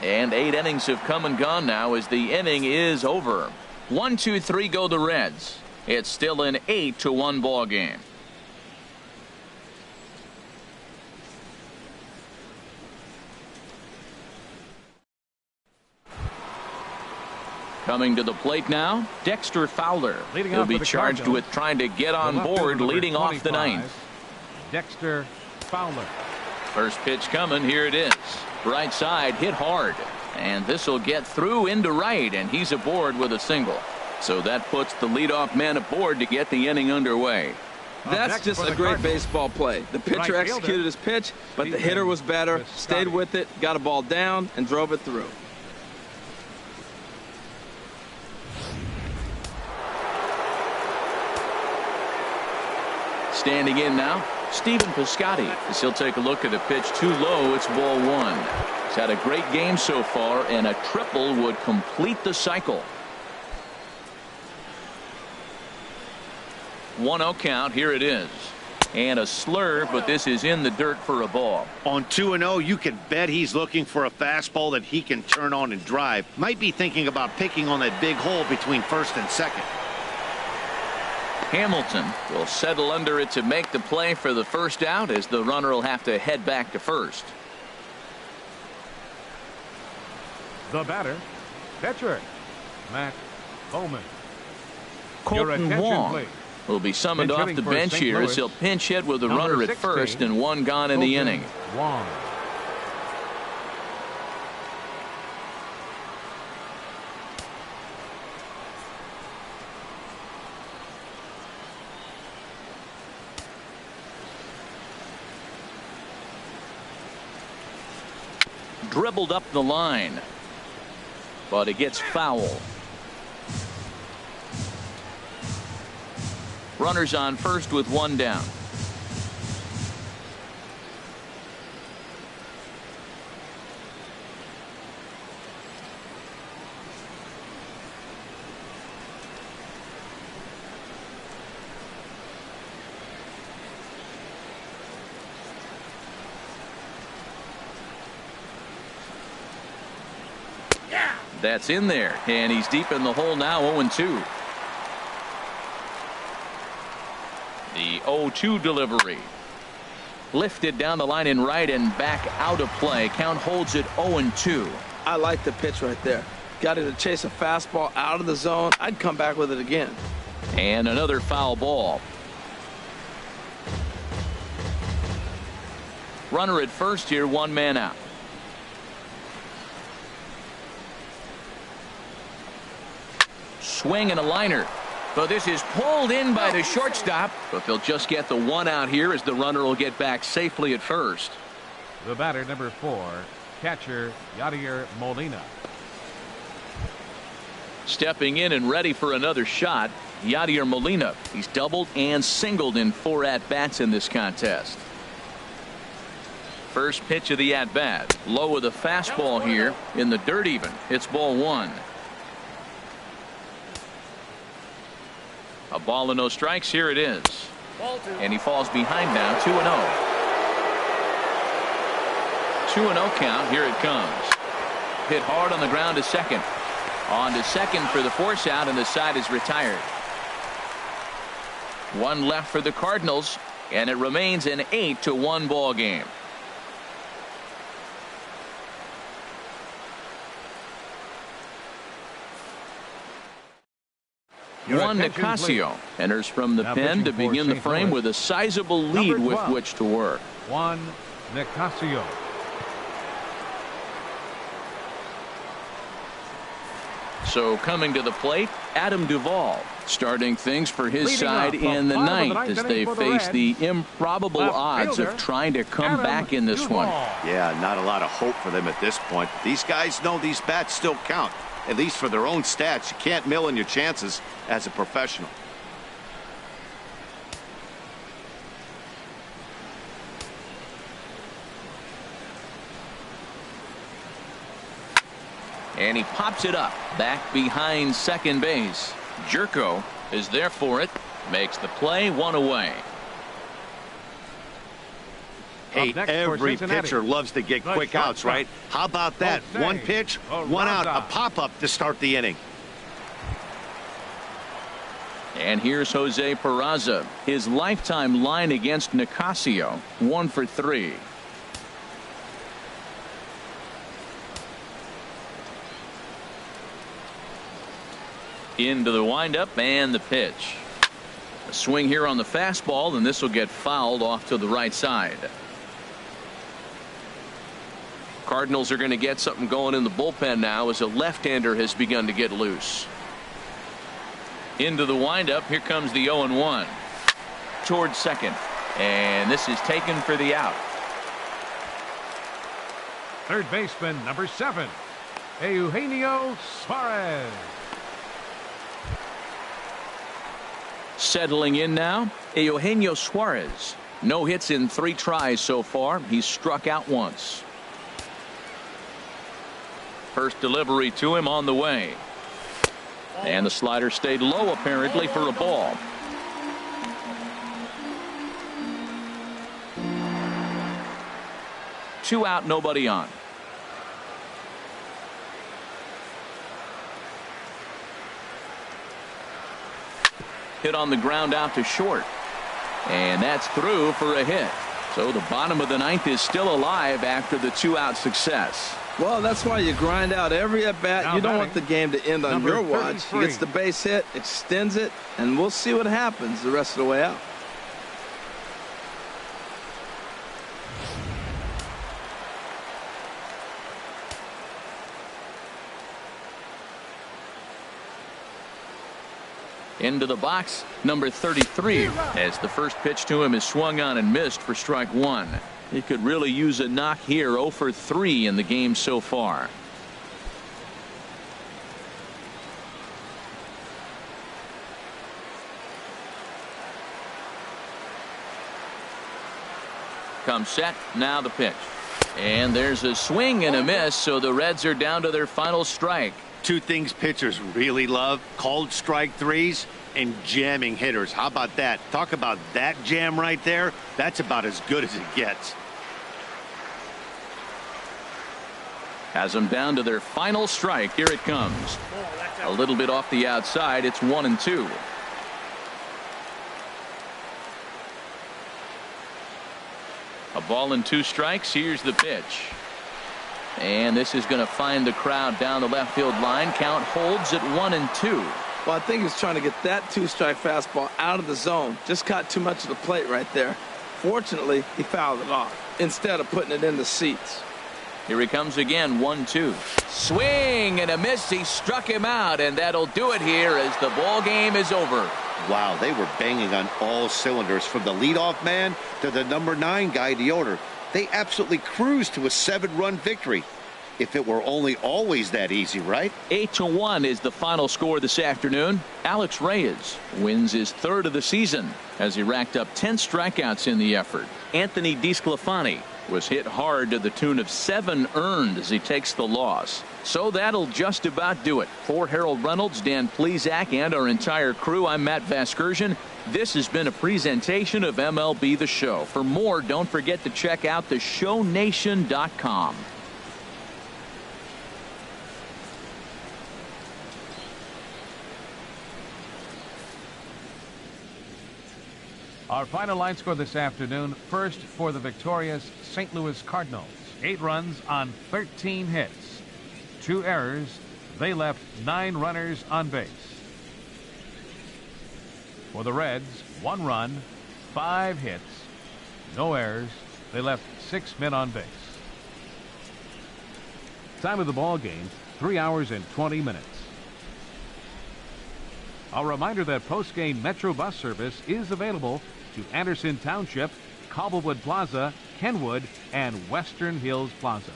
And 8 innings have come and gone now as the inning is over. 1, 2, 3 go the Reds. It's still an 8-1 ball game. Coming to the plate now, Dexter Fowler. He'll be charged with trying to get on board leading off the 9th. Dexter Fowler. First pitch coming. Here it is. Right side hit hard. And this will get through into right, and he's aboard with a single. So that puts the leadoff man aboard to get the inning underway. That's just a great baseball play. The pitcher executed his pitch, but the hitter was better, stayed with it, got a ball down, and drove it through. Standing in now, Stephen Piscotty, as he'll take a look at a pitch too low. It's ball 1. He's had a great game so far, and a triple would complete the cycle. 1-0 count. Here it is. And a slurve, but this is in the dirt for a ball. On 2-0, you can bet he's looking for a fastball that he can turn on and drive. Might be thinking about picking on that big hole between first and second. Hamilton will settle under it to make the play for the first out, as the runner will have to head back to first. The batter, pitcher, Matt Bowman. Colton Wong please. will be summoned Pinch off hitting the for bench St. here Louis, as he'll pinch hit with a number runner at 16, first and 1 gone in the inning. Wong. Dribbled up the line, but it gets foul. Runners on first with 1 down. That's in there, and he's deep in the hole now. 0-2. The 0-2 delivery lifted down the line in right and back out of play. Count holds it 0-2. I like the pitch right there. Got him to chase a fastball out of the zone. I'd come back with it again. And another foul ball. Runner at first here, 1 man out. Swing and a liner, but this is pulled in by the shortstop, but they'll just get the 1 out here as the runner will get back safely at first. The batter, number 4, catcher Yadier Molina. Stepping in and ready for another shot, Yadier Molina. He's doubled and singled in 4 at-bats in this contest. First pitch of the at-bat, low with a fastball here in the dirt even. It's ball 1. A ball and no strikes. Here it is. And he falls behind now. 2-0. 2-0 count. Here it comes. Hit hard on the ground to second. On to second for the force out, and the side is retired. 1 left for the Cardinals, and it remains an 8-1 ball game. Juan Nicasio enters from the pen to begin the frame with a sizable lead with which to work. Juan Nicasio. So coming to the plate, Adam Duvall, starting things for his Leading side off the in the bottom of the ninth ninth as inning they for the face Reds, the improbable left odds fielder, of trying to come Adam back in this Duvall. one. Yeah, not a lot of hope for them at this point. These guys know these bats still count, at least for their own stats. You can't mill in your chances as a professional. And he pops it up back behind second base. Jerko is there for it. Makes the play, one away. Hey, Up next for every Cincinnati, pitcher loves to get the quick outs, shortstop, right? How about that? Jose One pitch, one out, a Peraza. pop-up to start the inning. And here's Jose Peraza. His lifetime line against Nicasio, 1 for 3. Into the windup and the pitch. A swing here on the fastball, and this will get fouled off to the right side. Cardinals are going to get something going in the bullpen now as a left-hander has begun to get loose. Into the windup. Here comes the 0-1 towards second, and this is taken for the out. Third baseman, number 7, Eugenio Suarez. Settling in now, Eugenio Suarez. No hits in 3 tries so far. He's struck out once. First delivery to him on the way. And the slider stayed low apparently for a ball. Two out, nobody on. Hit on the ground out to short. And that's through for a hit. So the bottom of the ninth is still alive after the 2-out success. Well, that's why you grind out every at-bat. Now You don't batting, want the game to end on number your watch. He 33. gets the base hit, extends it, and we'll see what happens the rest of the way out. Into the box, number 33, as the first pitch to him is swung on and missed for strike 1. He could really use a knock here. 0 for 3 in the game so far. Comes set, now the pitch. And there's a swing and a miss, so the Reds are down to their final strike. Two things pitchers really love: called strike threes and jamming hitters. How about that? Talk about that jam right there. That's about as good as it gets. Has them down to their final strike. Here it comes. A little bit off the outside. It's 1-2. A ball and 2 strikes. Here's the pitch. And this is going to find the crowd down the left field line. Count holds at 1-2. Well, I think he's trying to get that 2-strike fastball out of the zone. Just caught too much of the plate right there. Fortunately, he fouled it off instead of putting it in the seats. Here he comes again. 1-2. Swing and a miss. He struck him out, and that'll do it here as the ball game is over. Wow, they were banging on all cylinders, from the leadoff man to the number 9 guy in the order. They absolutely cruised to a 7-run victory. If it were only always that easy, right? 8-1 is the final score this afternoon. Alex Reyes wins his 3rd of the season as he racked up 10 strikeouts in the effort. Anthony DeSclafani was hit hard to the tune of 7 earned as he takes the loss. So that'll just about do it. For Harold Reynolds, Dan Plesac, and our entire crew, I'm Matt Vasgersian. This has been a presentation of MLB The Show. For more, don't forget to check out theshownation.com. Our final line score this afternoon. First for the victorious St. Louis Cardinals. 8 runs on 13 hits. 2 errors. They left 9 runners on base. For the Reds, 1 run, 5 hits, no errors. They left 6 men on base. Time of the ball game, 3 hours and 20 minutes. A reminder that post-game Metro bus service is available to Anderson Township, Cobblewood Plaza, Kenwood, and Western Hills Plaza.